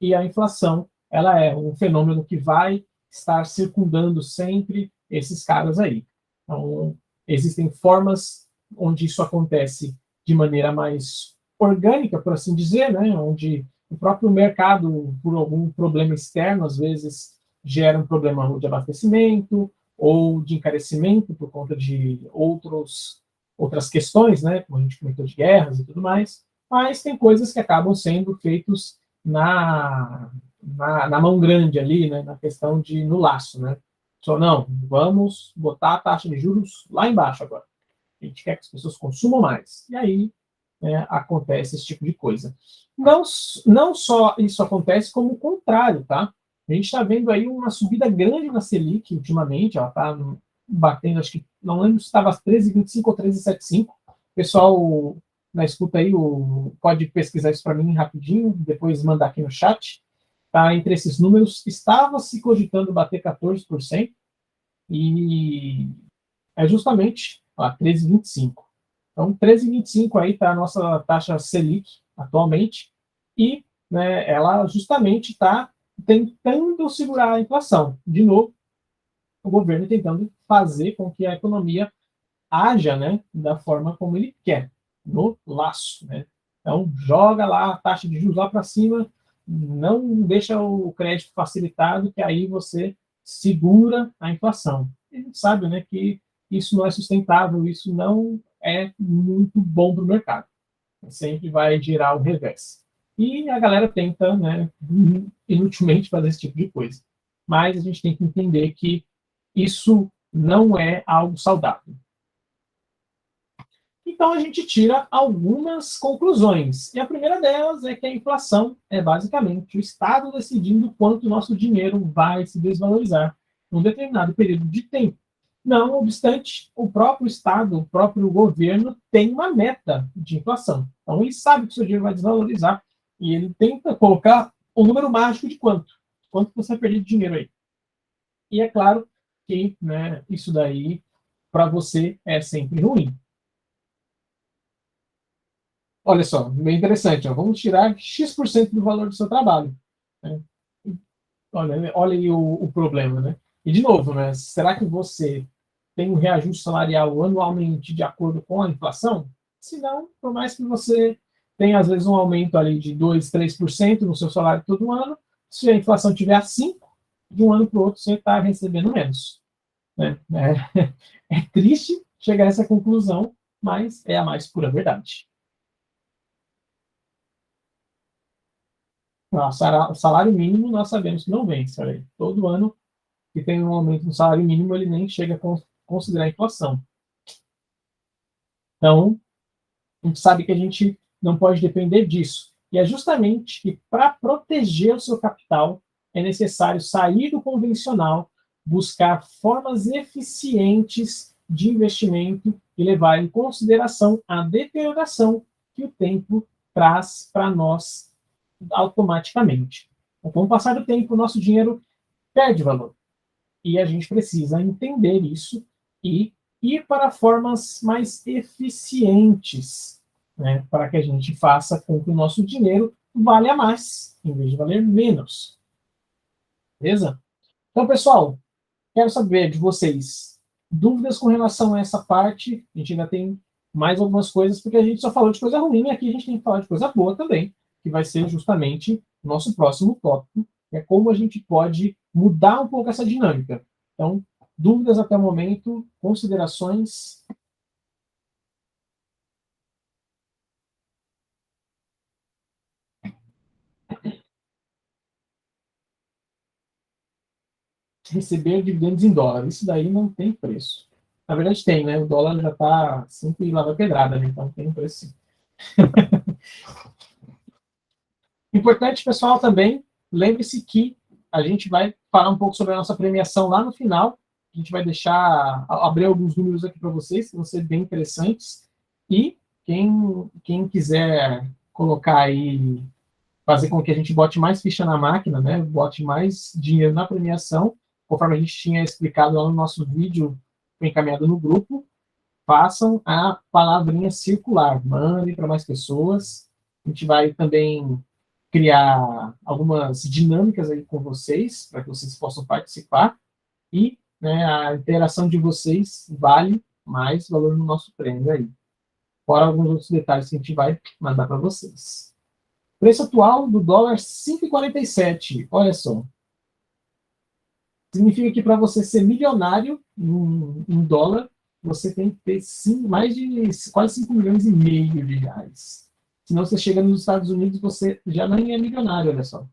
E a inflação, ela é um fenômeno que vai estar circundando sempre esses caras aí. Então, existem formas onde isso acontece de maneira mais orgânica, por assim dizer, né, onde o próprio mercado, por algum problema externo, às vezes gera um problema de abastecimento ou de encarecimento por conta de outras questões, né, como a gente comentou de guerras e tudo mais, mas tem coisas que acabam sendo feitas na mão grande ali, né, na questão de no laço, né? Só não, vamos botar a taxa de juros lá embaixo agora. A gente quer que as pessoas consumam mais. E aí acontece esse tipo de coisa. Não só isso acontece, como o contrário, tá? A gente está vendo aí uma subida grande na Selic ultimamente, ela está batendo, acho que, não lembro se estava 13,25 ou 13,75. O pessoal na escuta aí, pode pesquisar isso para mim rapidinho, depois mandar aqui no chat. Tá, entre esses números, estava se cogitando bater 14%, e é justamente 13,25. Então, 13,25 aí está a nossa taxa Selic atualmente, e né, ela justamente está tentando segurar a inflação. De novo, o governo tentando fazer com que a economia haja, né, da forma como ele quer, no laço, né? Então, joga lá a taxa de juros lá para cima, não deixa o crédito facilitado, que aí você segura a inflação. A gente sabe, né, que isso não é sustentável, isso não é muito bom para o mercado. Sempre vai girar o revés. E a galera tenta, né, inutilmente fazer esse tipo de coisa. Mas a gente tem que entender que isso não é algo saudável. Então a gente tira algumas conclusões. E a primeira delas é que a inflação é basicamente o Estado decidindo quanto o nosso dinheiro vai se desvalorizar num determinado período de tempo. Não obstante, o próprio Estado, o próprio governo tem uma meta de inflação. Então ele sabe que o seu dinheiro vai desvalorizar e ele tenta colocar um número mágico de quanto você vai perder de dinheiro aí. E é claro que, né, isso daí para você é sempre ruim. Olha só, bem interessante. Ó. Vamos tirar X% do valor do seu trabalho. Né? Olha aí o problema, né? E, de novo, né, será que você tem um reajuste salarial anualmente de acordo com a inflação? Se não, por mais que você tenha, às vezes, um aumento ali de 2, 3% no seu salário todo ano, se a inflação estiver a 5%, de um ano para o outro você está recebendo menos. Né? É triste chegar a essa conclusão, mas é a mais pura verdade. O salário mínimo nós sabemos que não vem, sabe? Todo ano que tem um aumento no salário mínimo, ele nem chega a considerar a inflação. Então, a gente sabe que a gente não pode depender disso. E é justamente que, para proteger o seu capital, é necessário sair do convencional, buscar formas eficientes de investimento e levar em consideração a deterioração que o tempo traz para nós automaticamente. Então, com o passar do tempo, o nosso dinheiro perde valor. E a gente precisa entender isso e ir para formas mais eficientes, né, para que a gente faça com que o nosso dinheiro valha mais, em vez de valer menos. Beleza? Então, pessoal, quero saber de vocês dúvidas com relação a essa parte. A gente ainda tem mais algumas coisas, porque a gente só falou de coisa ruim, e aqui a gente tem que falar de coisa boa também, que vai ser justamente o nosso próximo tópico, que é como a gente pode mudar um pouco essa dinâmica. Então, Dúvidas até o momento? Considerações? Receber dividendos em dólar. Isso daí não tem preço. Na verdade tem, né? O dólar já está sempre lá vai pedrada, né? Então tem preço sim. Importante, pessoal, também, lembre-se que a gente vai falar um pouco sobre a nossa premiação lá no final. A gente vai abrir alguns números aqui para vocês, que vão ser bem interessantes. E quem quiser colocar aí, fazer com que a gente bote mais ficha na máquina, né? Bote mais dinheiro na premiação, conforme a gente tinha explicado lá no nosso vídeo, foi encaminhado no grupo, façam a palavrinha circular, mandem para mais pessoas. A gente vai também criar algumas dinâmicas aí com vocês, para que vocês possam participar, e né, a interação de vocês vale mais valor no nosso prêmio aí. Fora alguns outros detalhes que a gente vai mandar para vocês. Preço atual do dólar, 5,47. Olha só. Significa que para você ser milionário em dólar, você tem que ter mais de quase 5 milhões e meio de reais. Senão você chega nos Estados Unidos, você já nem é milionário, olha só.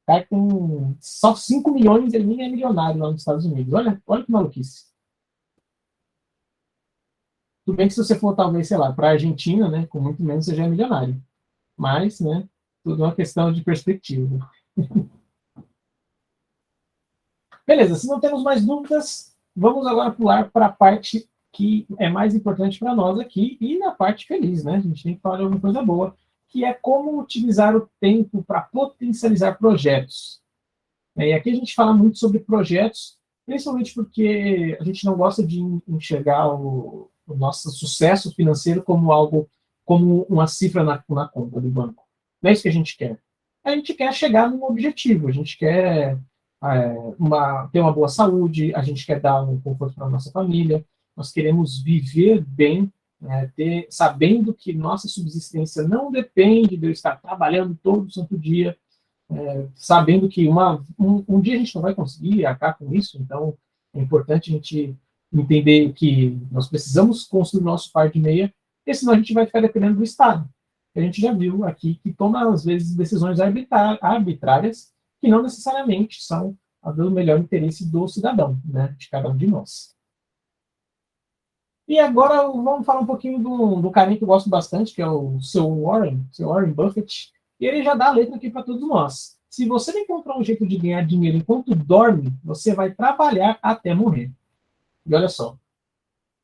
Cai com só 5 milhões, ele nem é milionário lá nos Estados Unidos. Olha que maluquice. Tudo bem que se você for, talvez, sei lá, para a Argentina, né, com muito menos, você já é milionário. Mas, né, tudo é uma questão de perspectiva. Beleza, se não temos mais dúvidas, vamos agora pular para a parte que é mais importante para nós aqui, e na parte feliz, né? A gente tem que falar de alguma coisa boa, que é como utilizar o tempo para potencializar projetos. E aqui a gente fala muito sobre projetos, principalmente porque a gente não gosta de enxergar o nosso sucesso financeiro como algo, como uma cifra na conta do banco. Não é isso que a gente quer. A gente quer chegar num objetivo, a gente quer ter uma boa saúde, a gente quer dar um conforto para a nossa família, nós queremos viver bem, sabendo que nossa subsistência não depende de eu estar trabalhando todo santo dia, sabendo que um dia a gente não vai conseguir arcar com isso, então é importante a gente entender que nós precisamos construir o nosso par de meia, porque senão a gente vai ficar dependendo do Estado. A gente já viu aqui que toma, às vezes, decisões arbitrárias que não necessariamente são do melhor interesse do cidadão, né, de cada um de nós. E agora vamos falar um pouquinho do carinha que eu gosto bastante, que é o seu Warren Buffett, e ele já dá a letra aqui para todos nós. Se você não encontrar um jeito de ganhar dinheiro enquanto dorme, você vai trabalhar até morrer. E olha só,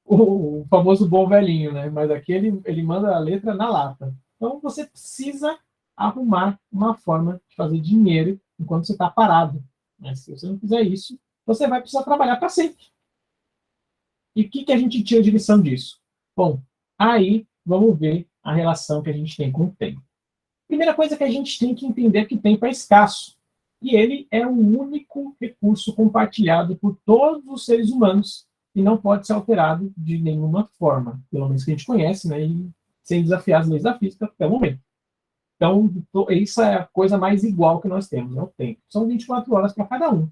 o famoso bom velhinho, né? Mas aqui ele manda a letra na lata. Então você precisa arrumar uma forma de fazer dinheiro enquanto você está parado. Mas se você não fizer isso, você vai precisar trabalhar para sempre. E o que a gente tira de lição disso? Bom, aí vamos ver a relação que a gente tem com o tempo. Primeira coisa que a gente tem que entender é que o tempo é escasso. E ele é o único recurso compartilhado por todos os seres humanos e não pode ser alterado de nenhuma forma, pelo menos que a gente conhece, né, e sem desafiar as leis da física até o momento. Então, isso é a coisa mais igual que nós temos, é o tempo. São 24 horas para cada um.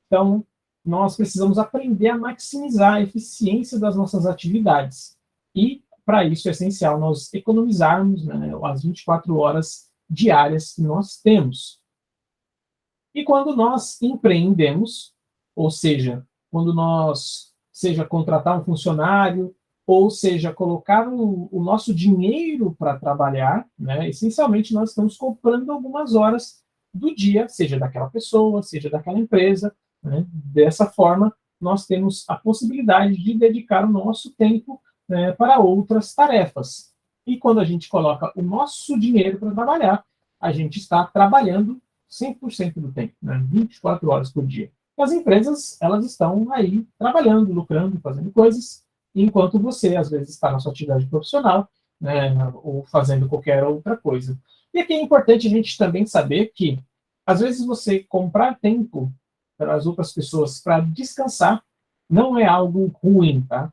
Então, nós precisamos aprender a maximizar a eficiência das nossas atividades. E, para isso, é essencial nós economizarmos, né, as 24 horas diárias que nós temos. E quando nós empreendemos, ou seja, quando nós, seja contratar um funcionário, ou seja, colocar o nosso dinheiro para trabalhar, né, essencialmente nós estamos comprando algumas horas do dia, seja daquela pessoa, seja daquela empresa, né? Dessa forma, nós temos a possibilidade de dedicar o nosso tempo, né, para outras tarefas. E quando a gente coloca o nosso dinheiro para trabalhar, a gente está trabalhando 100% do tempo, né, 24 horas por dia. As empresas, elas estão aí trabalhando, lucrando, fazendo coisas, enquanto você, às vezes, está na sua atividade profissional, né, ou fazendo qualquer outra coisa. E aqui é importante a gente também saber que, às vezes, você comprar tempo para as outras pessoas para descansar não é algo ruim, tá?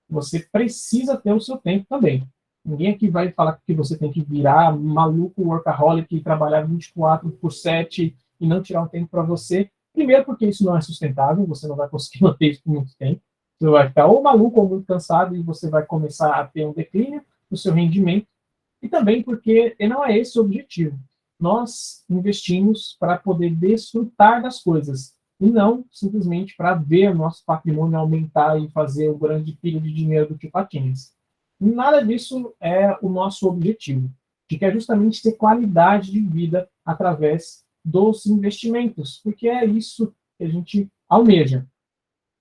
Você precisa ter o seu tempo também. Ninguém aqui vai falar que você tem que virar maluco, workaholic, e trabalhar 24 por 7 e não tirar um tempo para você. Primeiro porque isso não é sustentável, você não vai conseguir manter isso por muito tempo. Você vai ficar ou maluco ou muito cansado e você vai começar a ter um declínio no seu rendimento. E também porque não é esse o objetivo. Nós investimos para poder desfrutar das coisas e não simplesmente para ver o nosso patrimônio aumentar e fazer o grande pilho de dinheiro do tio Patinhas. Nada disso é o nosso objetivo. A gente quer justamente ter qualidade de vida através dos investimentos, porque é isso que a gente almeja.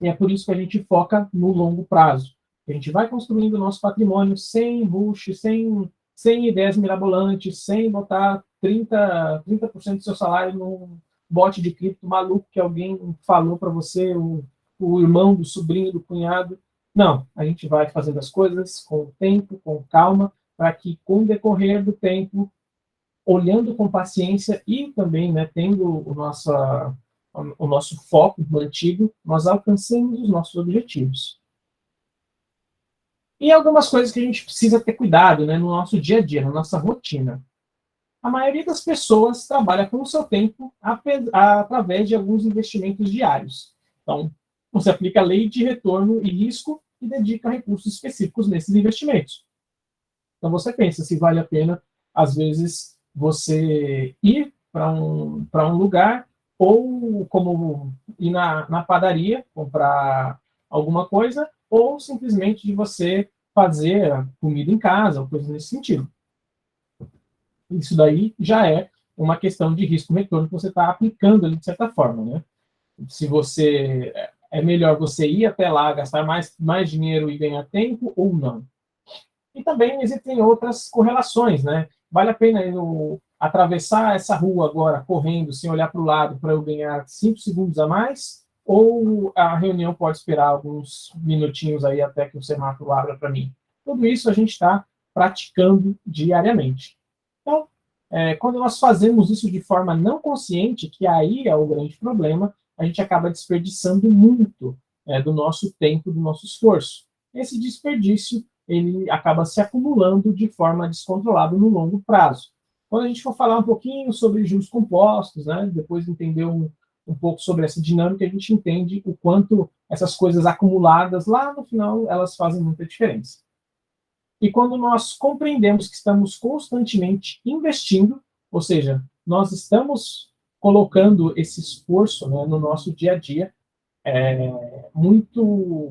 E é por isso que a gente foca no longo prazo. A gente vai construindo o nosso patrimônio sem rush, sem ideias mirabolantes, sem botar 30% do seu salário num bote de cripto maluco que alguém falou para você, o irmão do sobrinho do cunhado. Não, a gente vai fazendo as coisas com o tempo, com calma, para que com o decorrer do tempo, olhando com paciência e também, né, tendo o nosso foco mantido, nós alcancemos os nossos objetivos. E algumas coisas que a gente precisa ter cuidado, né, no nosso dia a dia, na nossa rotina. A maioria das pessoas trabalha com o seu tempo através de alguns investimentos diários. Então, você aplica a lei de retorno e risco e dedica recursos específicos nesses investimentos. Então, você pensa se vale a pena, às vezes, você ir para um lugar ou como ir na padaria comprar alguma coisa ou simplesmente de você fazer comida em casa ou coisa nesse sentido. Isso daí já é uma questão de risco-retorno que você está aplicando ali de certa forma, né? Se você é melhor você ir até lá, gastar mais dinheiro e ganhar tempo ou não. E também existem outras correlações, né? Vale a pena eu atravessar essa rua agora correndo, sem olhar para o lado, para eu ganhar 5 segundos a mais? Ou a reunião pode esperar alguns minutinhos aí até que o semáforo abra para mim? Tudo isso a gente está praticando diariamente. Então, quando nós fazemos isso de forma não consciente, que aí é o grande problema, a gente acaba desperdiçando muito do nosso tempo, do nosso esforço. Esse desperdício ele acaba se acumulando de forma descontrolada no longo prazo. Quando a gente for falar um pouquinho sobre juros compostos, né, depois entender um pouco sobre essa dinâmica, a gente entende o quanto essas coisas acumuladas lá no final elas fazem muita diferença. E quando nós compreendemos que estamos constantemente investindo, ou seja, nós estamos colocando esse esforço, né, no nosso dia a dia, é muito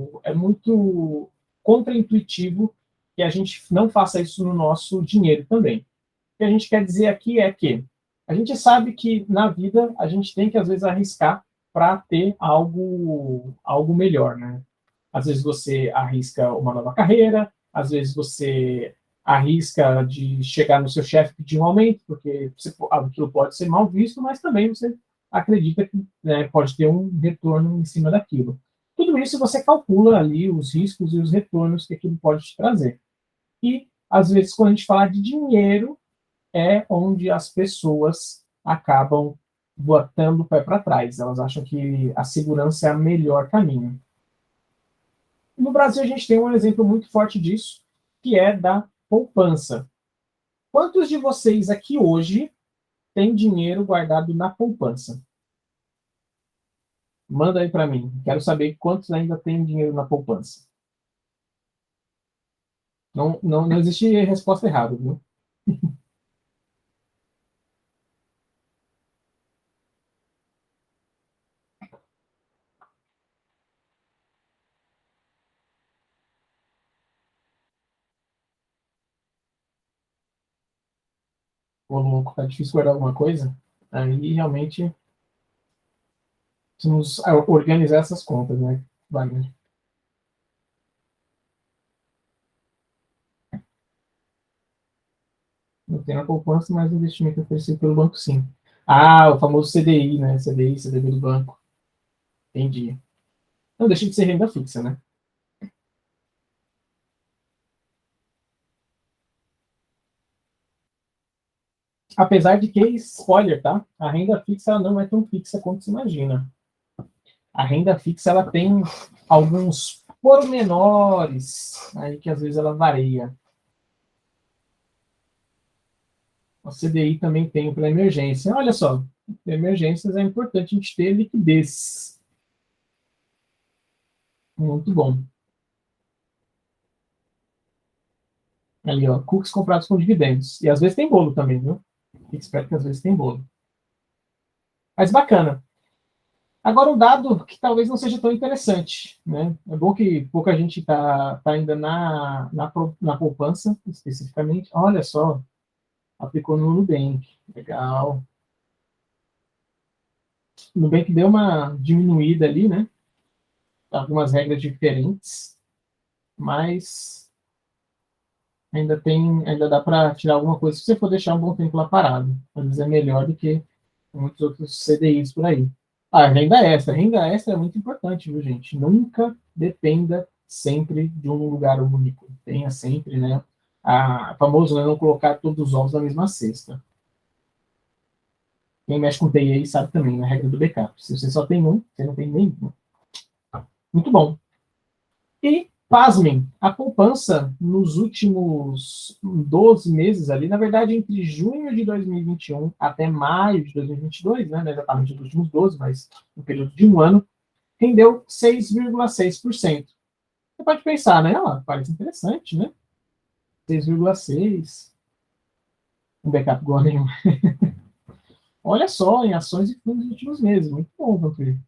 contraintuitivo que a gente não faça isso no nosso dinheiro também. O que a gente quer dizer aqui é que a gente sabe que na vida a gente tem que às vezes arriscar para ter algo melhor, né? Às vezes você arrisca uma nova carreira, às vezes você arrisca de chegar no seu chefe e pedir um aumento, porque aquilo pode ser mal visto, mas também você acredita que, né, pode ter um retorno em cima daquilo. Tudo isso você calcula ali os riscos e os retornos que aquilo pode te trazer. E, às vezes, quando a gente fala de dinheiro, é onde as pessoas acabam botando o pé para trás. Elas acham que a segurança é o melhor caminho. No Brasil, a gente tem um exemplo muito forte disso, que é da poupança. Quantos de vocês aqui hoje têm dinheiro guardado na poupança? Manda aí para mim. Quero saber quantos ainda têm dinheiro na poupança. Não, não, não existe resposta errada, viu? Ô, louco, tá difícil guardar alguma coisa? Aí realmente precisamos organizar essas contas, né? Wagner? Não tem na poupança, mas o investimento é oferecido pelo banco, sim. Ah, o famoso CDI, né? CDI, CDB do banco. Entendi. Não deixa de ser renda fixa, né? Apesar de que, spoiler, tá? A renda fixa ela não é tão fixa quanto se imagina. A renda fixa ela tem alguns pormenores aí que às vezes ela varia. O CDI também tem para emergência. Olha só, emergências, é importante a gente ter liquidez. Muito bom. Ali, ó, cookies comprados com dividendos. E às vezes tem bolo também, viu? Fique esperto que às vezes tem bolo. Mas bacana. Agora, um dado que talvez não seja tão interessante, né? É bom que pouca gente está ainda na poupança, especificamente. Olha só, aplicou no Nubank. Legal. O Nubank deu uma diminuída ali, né? Algumas regras diferentes, mas ainda dá para tirar alguma coisa se você for deixar um bom tempo lá parado. Às vezes é melhor do que muitos outros CDIs por aí. Ah, renda extra. Renda extra é muito importante, viu, gente? Nunca dependa sempre de um lugar único. Tenha sempre, né? A famoso, né, não colocar todos os ovos na mesma cesta. Quem mexe com TI aí sabe também, na regra do backup. Se você só tem um, você não tem nenhum. Muito bom. E, pasmem, a poupança nos últimos 12 meses ali, na verdade, entre junho de 2021 até maio de 2022, né, exatamente os últimos 12, mas no período de um ano, rendeu 6,6%. Você pode pensar, né? Parece interessante, né? 6,6%. Um backup igual a nenhum. Olha só, em ações e fundos nos últimos meses. Muito bom, Vantuí.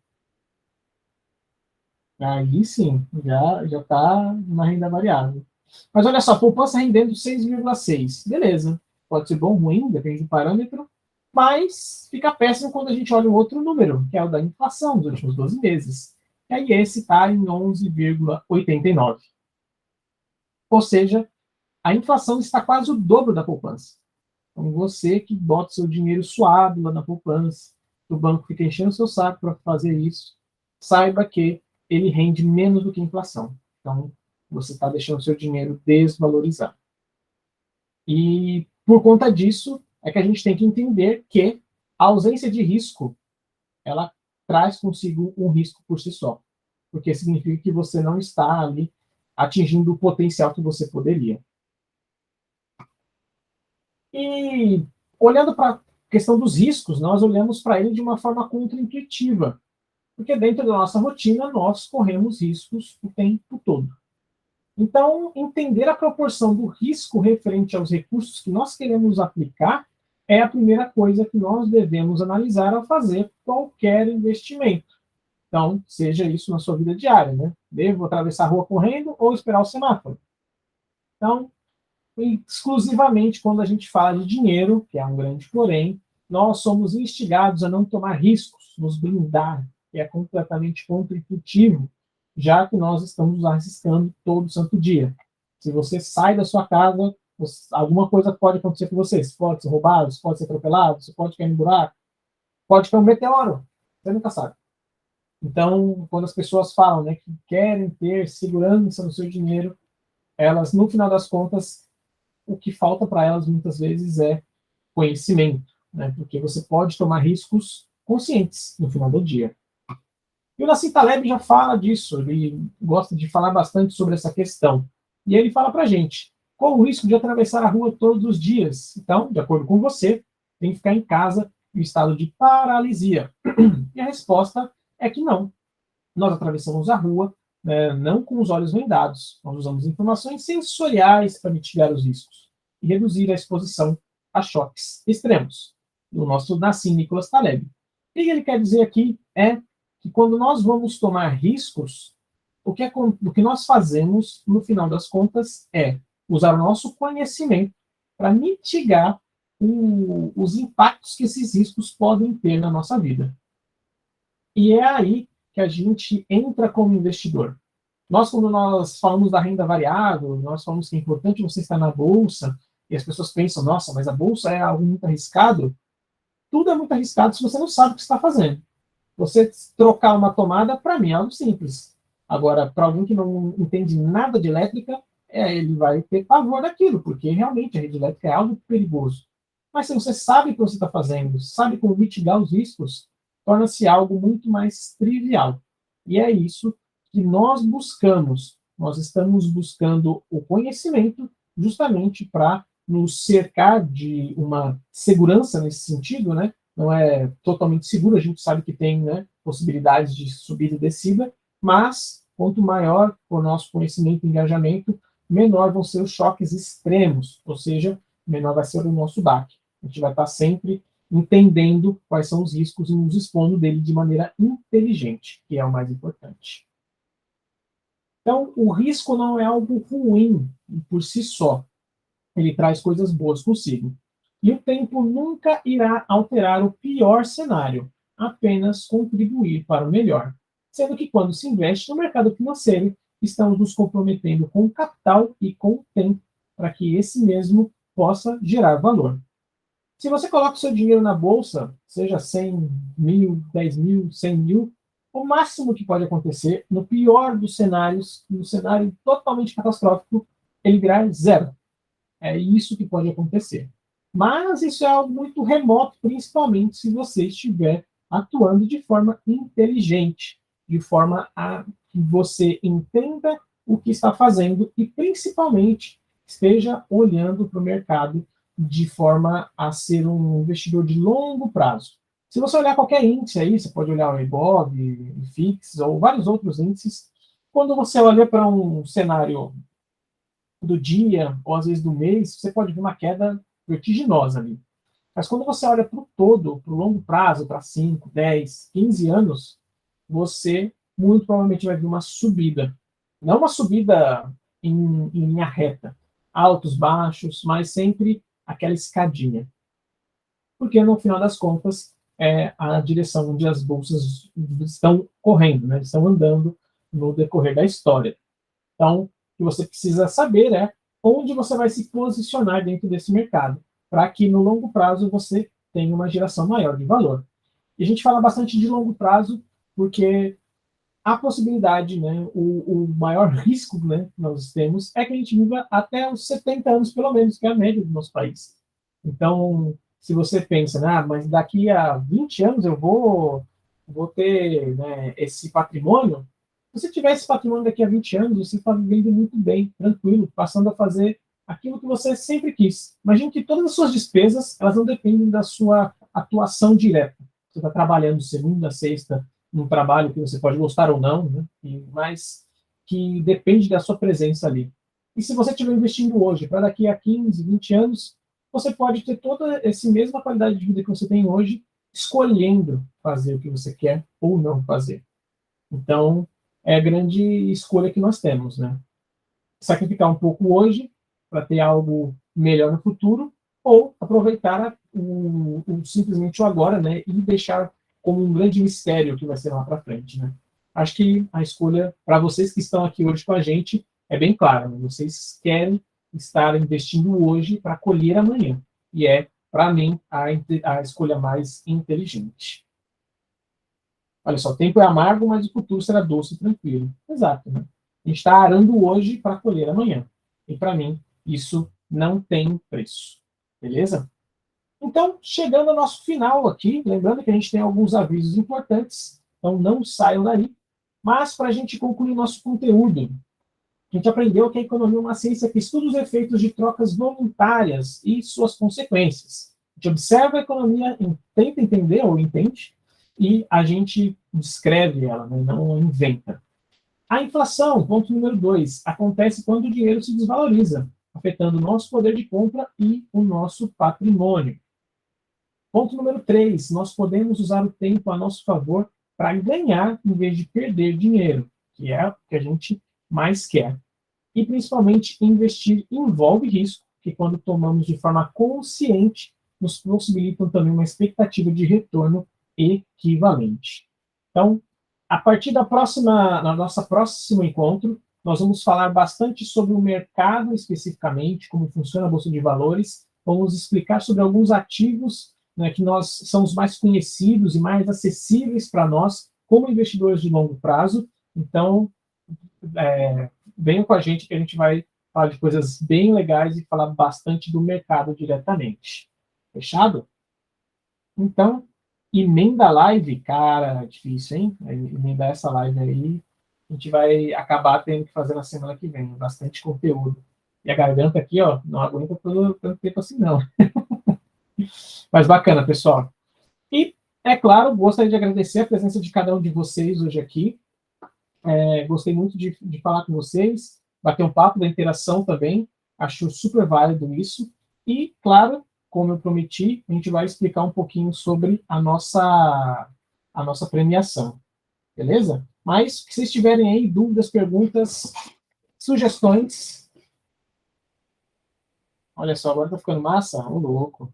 Aí sim, já está na renda variável. Mas olha só, poupança rendendo 6,6. Beleza. Pode ser bom ou ruim, depende do parâmetro. Mas fica péssimo quando a gente olha um outro número, que é o da inflação dos últimos 12 meses. E aí esse está em 11,89. Ou seja, a inflação está quase o dobro da poupança. Então você que bota seu dinheiro suado lá na poupança, o banco fica enchendo o seu saco para fazer isso, saiba que ele rende menos do que a inflação. Então, você está deixando o seu dinheiro desvalorizar. E por conta disso, é que a gente tem que entender que a ausência de risco, ela traz consigo um risco por si só. Porque significa que você não está ali atingindo o potencial que você poderia. E olhando para a questão dos riscos, nós olhamos para ele de uma forma contraintuitiva. Porque dentro da nossa rotina, nós corremos riscos o tempo todo. Então, entender a proporção do risco referente aos recursos que nós queremos aplicar é a primeira coisa que nós devemos analisar ao fazer qualquer investimento. Então, seja isso na sua vida diária, né? Devo atravessar a rua correndo ou esperar o semáforo? Então, exclusivamente quando a gente fala de dinheiro, que é um grande porém, nós somos instigados a não tomar riscos, nos blindar, que é completamente contra-intuitivo, já que nós estamos arriscando todo santo dia. Se você sai da sua casa, alguma coisa pode acontecer com você. Você pode ser roubado, você pode ser atropelado, você pode cair no buraco, pode cair um meteoro, você nunca sabe. Então, quando as pessoas falam, né, que querem ter segurança no seu dinheiro, elas, no final das contas, o que falta para elas muitas vezes é conhecimento, né? Porque você pode tomar riscos conscientes no final do dia. E o Nassim Taleb já fala disso, ele gosta de falar bastante sobre essa questão. E ele fala para a gente, qual o risco de atravessar a rua todos os dias? Então, de acordo com você, tem que ficar em casa em estado de paralisia. E a resposta é que não. Nós atravessamos a rua, né, não com os olhos vendados. Nós usamos informações sensoriais para mitigar os riscos e reduzir a exposição a choques extremos. O nosso Nassim Nicholas Taleb. O que ele quer dizer aqui é que quando nós vamos tomar riscos, o que nós fazemos, no final das contas, é usar o nosso conhecimento para mitigar os impactos que esses riscos podem ter na nossa vida. E é aí que a gente entra como investidor. Quando nós falamos da renda variável, nós falamos que é importante você estar na bolsa, e as pessoas pensam, nossa, mas a bolsa é algo muito arriscado. Tudo é muito arriscado se você não sabe o que está fazendo. Você trocar uma tomada, para mim, é algo simples. Agora, para alguém que não entende nada de elétrica, ele vai ter pavor daquilo, porque realmente a rede elétrica é algo perigoso. Mas se você sabe o que você está fazendo, sabe como mitigar os riscos, torna-se algo muito mais trivial. E é isso que nós buscamos. Nós estamos buscando o conhecimento justamente para nos cercar de uma segurança nesse sentido, né? não é totalmente seguro, a gente sabe que tem, né, possibilidades de subida e descida, mas quanto maior o nosso conhecimento e engajamento, menor vão ser os choques extremos, ou seja, menor vai ser o nosso baque. A gente vai estar sempre entendendo quais são os riscos e nos expondo dele de maneira inteligente, que é o mais importante. Então, o risco não é algo ruim por si só. Ele traz coisas boas consigo. E o tempo nunca irá alterar o pior cenário, apenas contribuir para o melhor. Sendo que quando se investe no mercado financeiro, estamos nos comprometendo com o capital e com o tempo para que esse mesmo possa gerar valor. Se você coloca o seu dinheiro na bolsa, seja 100 mil, 10 mil, 100 mil, o máximo que pode acontecer, no pior dos cenários, no cenário totalmente catastrófico, ele virar zero. É isso que pode acontecer. Mas isso é algo muito remoto, principalmente se você estiver atuando de forma inteligente, de forma a que você entenda o que está fazendo e, principalmente, esteja olhando para o mercado de forma a ser um investidor de longo prazo. Se você olhar qualquer índice aí, você pode olhar o Ibov, o FIX ou vários outros índices, quando você olha para um cenário do dia, ou às vezes do mês, você pode ver uma queda vertiginosa ali. Mas quando você olha para o todo, para o longo prazo, para 5, 10, 15 anos, você muito provavelmente vai ver uma subida. Não uma subida em linha reta, altos, baixos, mas sempre aquela escadinha. Porque no final das contas é a direção onde as bolsas estão correndo, né? Estão andando no decorrer da história. Então, o que você precisa saber é onde você vai se posicionar dentro desse mercado, para que no longo prazo você tenha uma geração maior de valor. E a gente fala bastante de longo prazo, porque a possibilidade, né, o maior risco, né, que nós temos é que a gente viva até os 70 anos, pelo menos, que é a média do nosso país. Então, se você pensa, né, mas daqui a 20 anos eu vou ter, né, esse patrimônio, se você tiver esse patrimônio daqui a 20 anos, você está vivendo muito bem, tranquilo, passando a fazer aquilo que você sempre quis. Imagine que todas as suas despesas, elas não dependem da sua atuação direta. Você está trabalhando segunda, sexta, num trabalho que você pode gostar ou não, né? Mas que depende da sua presença ali. E se você estiver investindo hoje, para daqui a 15, 20 anos, você pode ter toda essa mesma qualidade de vida que você tem hoje, escolhendo fazer o que você quer ou não fazer. Então, é a grande escolha que nós temos, né? Sacrificar um pouco hoje para ter algo melhor no futuro, ou aproveitar simplesmente o agora, né? E deixar como um grande mistério que vai ser lá para frente, né? Acho que a escolha para vocês que estão aqui hoje com a gente é bem clara, né? Vocês querem estar investindo hoje para colher amanhã. E é, para mim, a escolha mais inteligente. Olha só, o tempo é amargo, mas o futuro será doce e tranquilo. Exato, né? A gente está arando hoje para colher amanhã. E para mim, isso não tem preço. Beleza? Então, chegando ao nosso final aqui, lembrando que a gente tem alguns avisos importantes, então não saiam daí. Mas, para a gente concluir nosso conteúdo, a gente aprendeu que a economia é uma ciência que estuda os efeitos de trocas voluntárias e suas consequências. A gente observa a economia, tenta entender ou entende, e a gente descreve ela, né? Não inventa. A inflação, ponto número 2, acontece quando o dinheiro se desvaloriza, afetando o nosso poder de compra e o nosso patrimônio. Ponto número 3, nós podemos usar o tempo a nosso favor para ganhar em vez de perder dinheiro, que é o que a gente mais quer. E, principalmente, investir envolve risco, que quando tomamos de forma consciente, nos possibilitam também uma expectativa de retorno equivalente. Então, a partir na nossa próximo encontro, nós vamos falar bastante sobre o mercado especificamente, como funciona a Bolsa de Valores, vamos explicar sobre alguns ativos, né, que são os mais conhecidos e mais acessíveis para nós como investidores de longo prazo. Então, venham com a gente que a gente vai falar de coisas bem legais e falar bastante do mercado diretamente. Fechado? Então, emenda a live, cara, difícil, hein? Emendar essa live aí, a gente vai acabar tendo que fazer na semana que vem, bastante conteúdo. E a garganta aqui, ó, não aguenta tanto tempo assim, não. Mas bacana, pessoal. E, é claro, gostaria de agradecer a presença de cada um de vocês hoje aqui. Gostei muito de falar com vocês, bater um papo da interação também, acho super válido isso. E, claro, como eu prometi, a gente vai explicar um pouquinho sobre a nossa premiação, beleza? Mas, se vocês tiverem aí dúvidas, perguntas, sugestões, olha só, agora tá ficando massa, ô louco.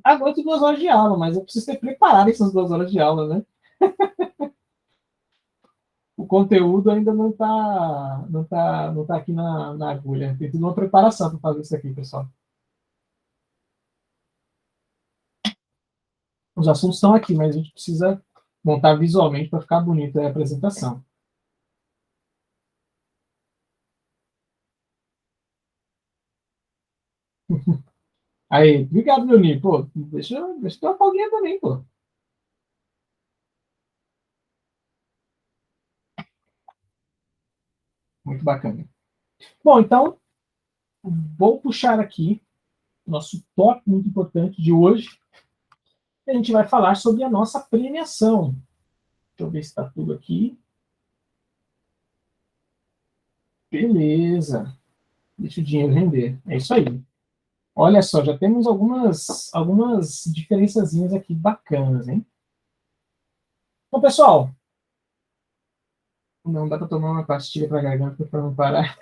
Agora tem 2 horas de aula, mas eu preciso ter preparado essas 2 horas de aula, né? O conteúdo ainda não tá aqui na agulha. Tem tudo uma preparação para fazer isso aqui, pessoal. Os assuntos estão aqui, mas a gente precisa montar visualmente para ficar bonita a apresentação. Aí, obrigado, Leonir. Pô, deixa eu ter uma folguinha também, pô. Muito bacana. Bom, então, vou puxar aqui o nosso tópico muito importante de hoje. A gente vai falar sobre a nossa premiação. Deixa eu ver se está tudo aqui. Beleza. Deixa o dinheiro render. É isso aí. Olha só, já temos algumas diferençazinhas aqui bacanas, hein? Bom, pessoal, não dá para tomar uma pastilha para garganta para não parar.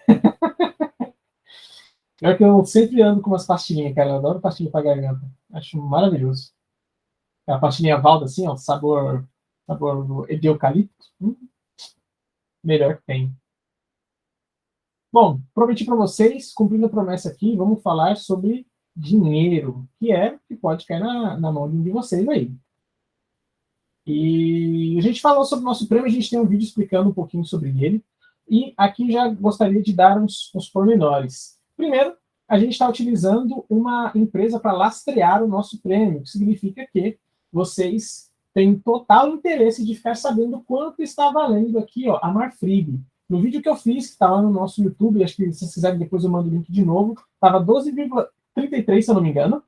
Pior que eu sempre ando com umas pastilhinhas, cara. Eu adoro pastilha para garganta. Acho maravilhoso. É a pastilhinha Valda, assim, ó, sabor de eucalipto. Melhor que tem. Bom, prometi para vocês, cumprindo a promessa aqui, vamos falar sobre dinheiro, que pode cair na mão de um de vocês aí. E a gente falou sobre o nosso prêmio, a gente tem um vídeo explicando um pouquinho sobre ele. E aqui já gostaria de dar uns pormenores. Primeiro, a gente está utilizando uma empresa para lastrear o nosso prêmio, que significa que vocês têm total interesse de ficar sabendo quanto está valendo aqui, ó, a Marfrig. No vídeo que eu fiz, que está lá no nosso YouTube, acho que se vocês quiserem depois eu mando o link de novo, estava 12,33, se eu não me engano.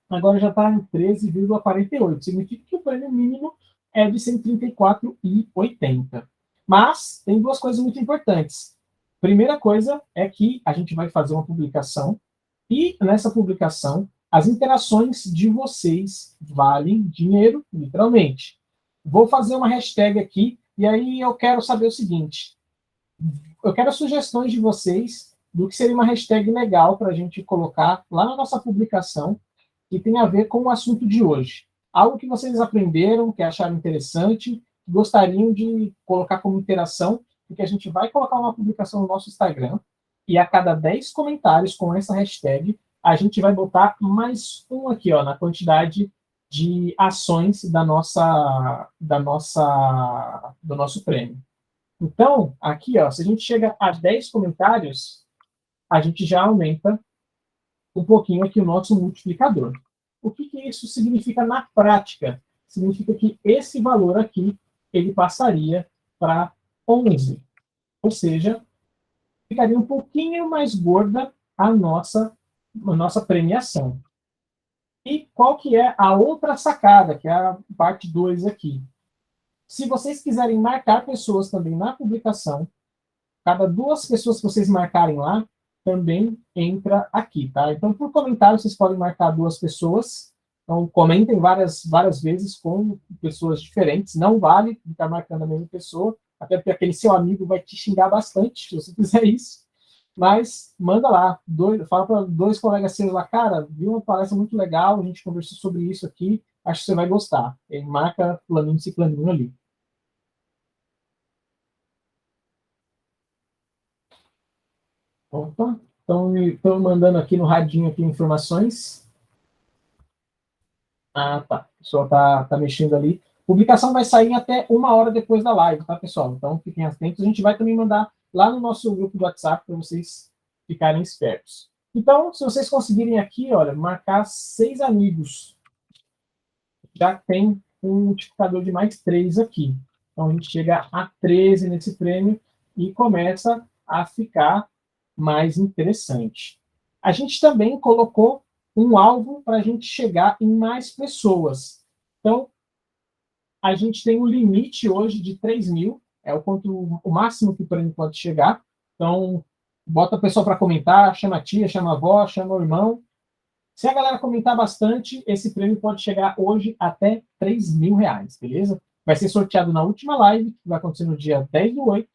Agora já está em 13,48. Significa que o prêmio mínimo é de 134,80. Mas tem 2 coisas muito importantes. Primeira coisa é que a gente vai fazer uma publicação e nessa publicação as interações de vocês valem dinheiro, literalmente. Vou fazer uma hashtag aqui e aí eu quero saber o seguinte: eu quero sugestões de vocês do que seria uma hashtag legal para a gente colocar lá na nossa publicação que tem a ver com o assunto de hoje. Algo que vocês aprenderam, que acharam interessante, gostariam de colocar como interação, porque a gente vai colocar uma publicação no nosso Instagram, e a cada 10 comentários com essa hashtag, a gente vai botar mais um aqui, ó, na quantidade de ações do nosso prêmio. Então, aqui, ó, se a gente chega a 10 comentários, a gente já aumenta um pouquinho aqui o nosso multiplicador. O que isso significa na prática? Significa que esse valor aqui, ele passaria para 11. Ou seja, ficaria um pouquinho mais gorda a nossa premiação. E qual que é a outra sacada, que é a parte 2 aqui? Se vocês quiserem marcar pessoas também na publicação, cada 2 pessoas que vocês marcarem lá, também entra aqui, tá? Então, por comentário, vocês podem marcar 2 pessoas. Então, comentem várias vezes com pessoas diferentes. Não vale ficar marcando a mesma pessoa, até porque aquele seu amigo vai te xingar bastante se você fizer isso. Mas manda lá, fala para 2 colegas seus lá, cara, viu uma palestra muito legal, a gente conversou sobre isso aqui, acho que você vai gostar. E marca planinho, ciclaninho ali. Opa, estão mandando aqui no radinho aqui informações. Ah, tá. O pessoal tá mexendo ali. Publicação vai sair até 1 hora depois da live, tá, pessoal? Então fiquem atentos. A gente vai também mandar lá no nosso grupo do WhatsApp para vocês ficarem espertos. Então, se vocês conseguirem aqui, olha, marcar 6 amigos, já tem um multiplicador de mais 3 aqui. Então a gente chega a 13 nesse prêmio e começa a ficar mais interessante. A gente também colocou um alvo para a gente chegar em mais pessoas. Então, a gente tem um limite hoje de 3 mil, é o máximo que o prêmio pode chegar. Então, bota a pessoa para comentar, chama a tia, chama a avó, chama o irmão. Se a galera comentar bastante, esse prêmio pode chegar hoje até 3 mil reais, beleza? Vai ser sorteado na última live, que vai acontecer no dia 10/8.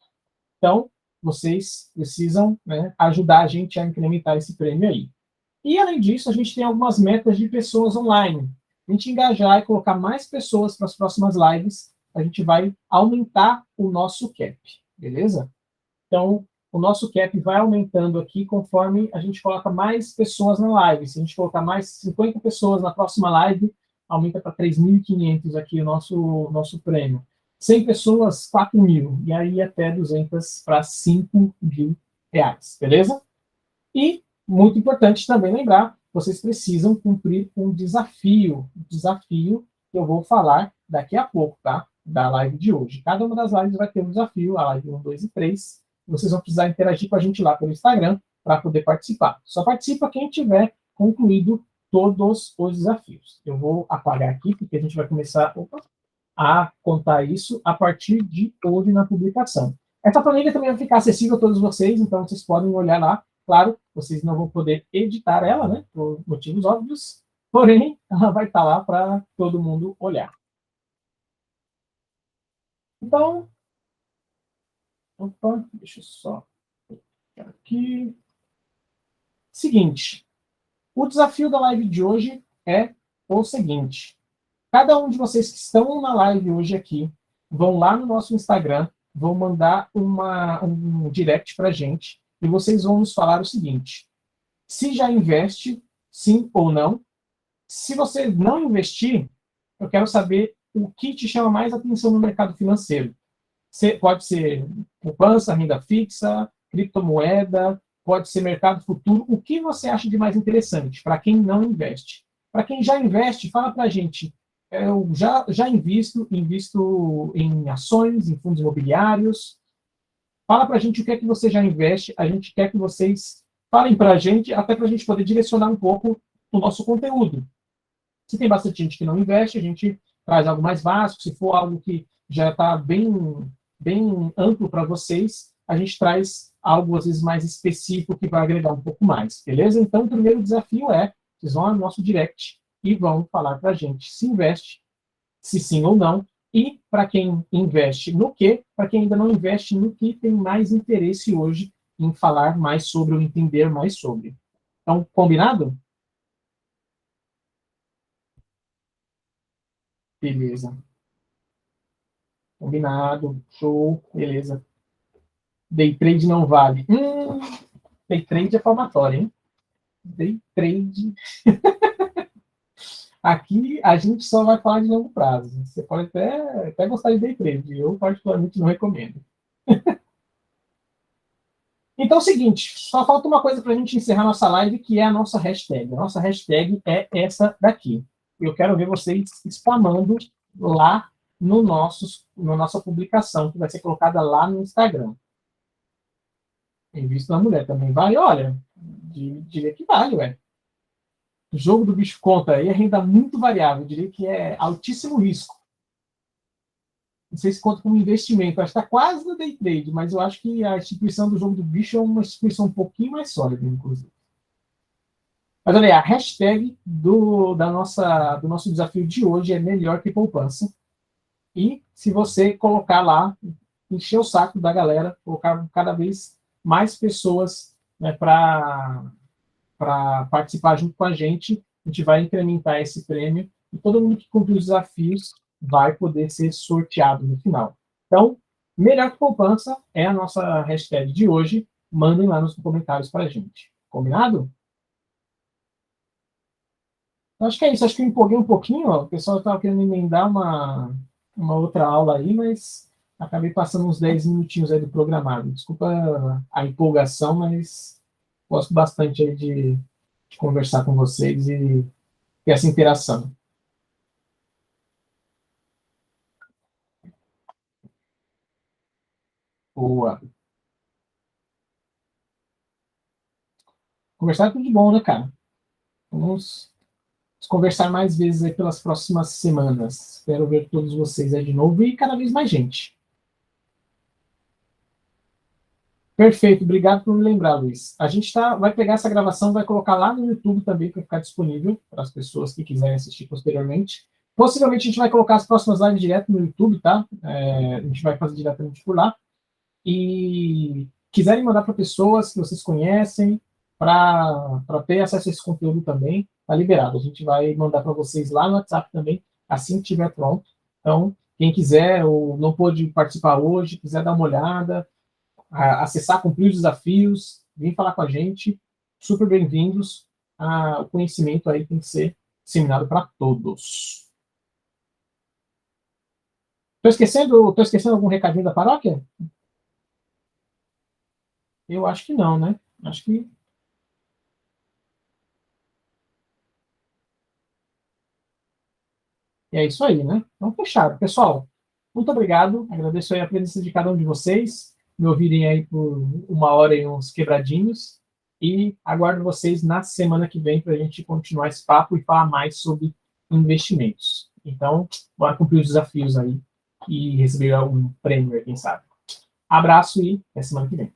Então, vocês precisam, né, ajudar a gente a incrementar esse prêmio aí. E, além disso, a gente tem algumas metas de pessoas online. A gente engajar e colocar mais pessoas para as próximas lives, a gente vai aumentar o nosso cap, beleza? Então, o nosso cap vai aumentando aqui conforme a gente coloca mais pessoas na live. Se a gente colocar mais 50 pessoas na próxima live, aumenta para 3.500 aqui o nosso prêmio. 100 pessoas, 4 mil. E aí até 200 para 5 mil reais, beleza? E, muito importante também lembrar, vocês precisam cumprir um desafio. Desafio que eu vou falar daqui a pouco, tá? Da live de hoje. Cada uma das lives vai ter um desafio, a live 1, 2 e 3. Vocês vão precisar interagir com a gente lá pelo Instagram para poder participar. Só participa quem tiver concluído todos os desafios. Eu vou apagar aqui, porque a gente vai começar a contar isso a partir de hoje na publicação. Essa planilha também vai ficar acessível a todos vocês, então vocês podem olhar lá. Claro, vocês não vão poder editar ela, né, por motivos óbvios, porém, ela vai estar lá para todo mundo olhar. Então, opa, deixa eu só aqui. Seguinte, o desafio da live de hoje é o seguinte: cada um de vocês que estão na live hoje aqui vão lá no nosso Instagram, vão mandar um direct para a gente e vocês vão nos falar o seguinte: se já investe, sim ou não. Se você não investir, eu quero saber o que te chama mais atenção no mercado financeiro. Pode ser poupança, renda fixa, criptomoeda, pode ser mercado futuro. O que você acha de mais interessante para quem não investe? Para quem já investe, fala para a gente. Eu já invisto em ações, em fundos imobiliários. Fala para a gente o que é que você já investe. A gente quer que vocês falem para a gente, até para a gente poder direcionar um pouco o nosso conteúdo. Se tem bastante gente que não investe, a gente traz algo mais básico. Se for algo que já está bem amplo para vocês, a gente traz algo, às vezes, mais específico que vai agregar um pouco mais, beleza? Então, o primeiro desafio é, vocês vão no nosso direct e vão falar para a gente se investe, se sim ou não, e para quem investe no quê, para quem ainda não investe no que tem mais interesse hoje em falar mais sobre ou entender mais sobre. Então, combinado? Beleza. Combinado. Show. Beleza. Day trade não vale. Day trade é palmatório, hein? Day trade. Aqui a gente só vai falar de longo prazo. Você pode até gostar de day trade. Eu, particularmente, não recomendo. Então é o seguinte, só falta uma coisa para a gente encerrar nossa live, que é a nossa hashtag. A nossa hashtag é essa daqui. Eu quero ver vocês spamando lá no na nossa publicação, que vai ser colocada lá no Instagram. Invisto na mulher também vale? Olha, diria que vale, ué. O jogo do bicho conta aí é renda muito variável, eu diria que é altíssimo risco. Não sei se conta como investimento, acho que está quase no day trade, mas eu acho que a instituição do jogo do bicho é uma instituição um pouquinho mais sólida, inclusive. Mas olha aí, a hashtag do nosso desafio de hoje é melhor que poupança. E se você colocar lá, encher o saco da galera, colocar cada vez mais pessoas, né, para participar junto com a gente vai incrementar esse prêmio e todo mundo que cumprir os desafios vai poder ser sorteado no final. Então, melhor que poupança é a nossa hashtag de hoje. Mandem lá nos comentários para a gente. Combinado? Acho que é isso. Acho que eu empolguei um pouquinho. Ó. O pessoal estava querendo emendar uma outra aula aí, mas acabei passando uns 10 minutinhos aí do programado. Desculpa a empolgação, mas gosto bastante aí de conversar com vocês e ter essa interação. Boa. Conversar é tudo de bom, né, cara? Vamos conversar mais vezes aí pelas próximas semanas. Espero ver todos vocês aí de novo e cada vez mais gente. Perfeito, obrigado por me lembrar, Luiz. A gente vai pegar essa gravação, vai colocar lá no YouTube também para ficar disponível para as pessoas que quiserem assistir posteriormente. Possivelmente a gente vai colocar as próximas lives direto no YouTube, tá? A gente vai fazer diretamente por lá. E quiserem mandar para pessoas que vocês conhecem, para ter acesso a esse conteúdo também, tá liberado. A gente vai mandar para vocês lá no WhatsApp também, assim que estiver pronto. Então, quem quiser ou não pôde participar hoje, quiser dar uma olhada, acessar, cumprir os desafios, vem falar com a gente, super bem-vindos. O conhecimento aí tem que ser disseminado para todos. Tô esquecendo algum recadinho da paróquia? Eu acho que não, né? Acho que é isso aí, né? Então, fechado. Pessoal, muito obrigado. Agradeço aí a presença de cada um de vocês, me ouvirem aí por 1 hora e uns quebradinhos. E aguardo vocês na semana que vem para a gente continuar esse papo e falar mais sobre investimentos. Então, bora cumprir os desafios aí e receber algum prêmio, quem sabe. Abraço e até semana que vem.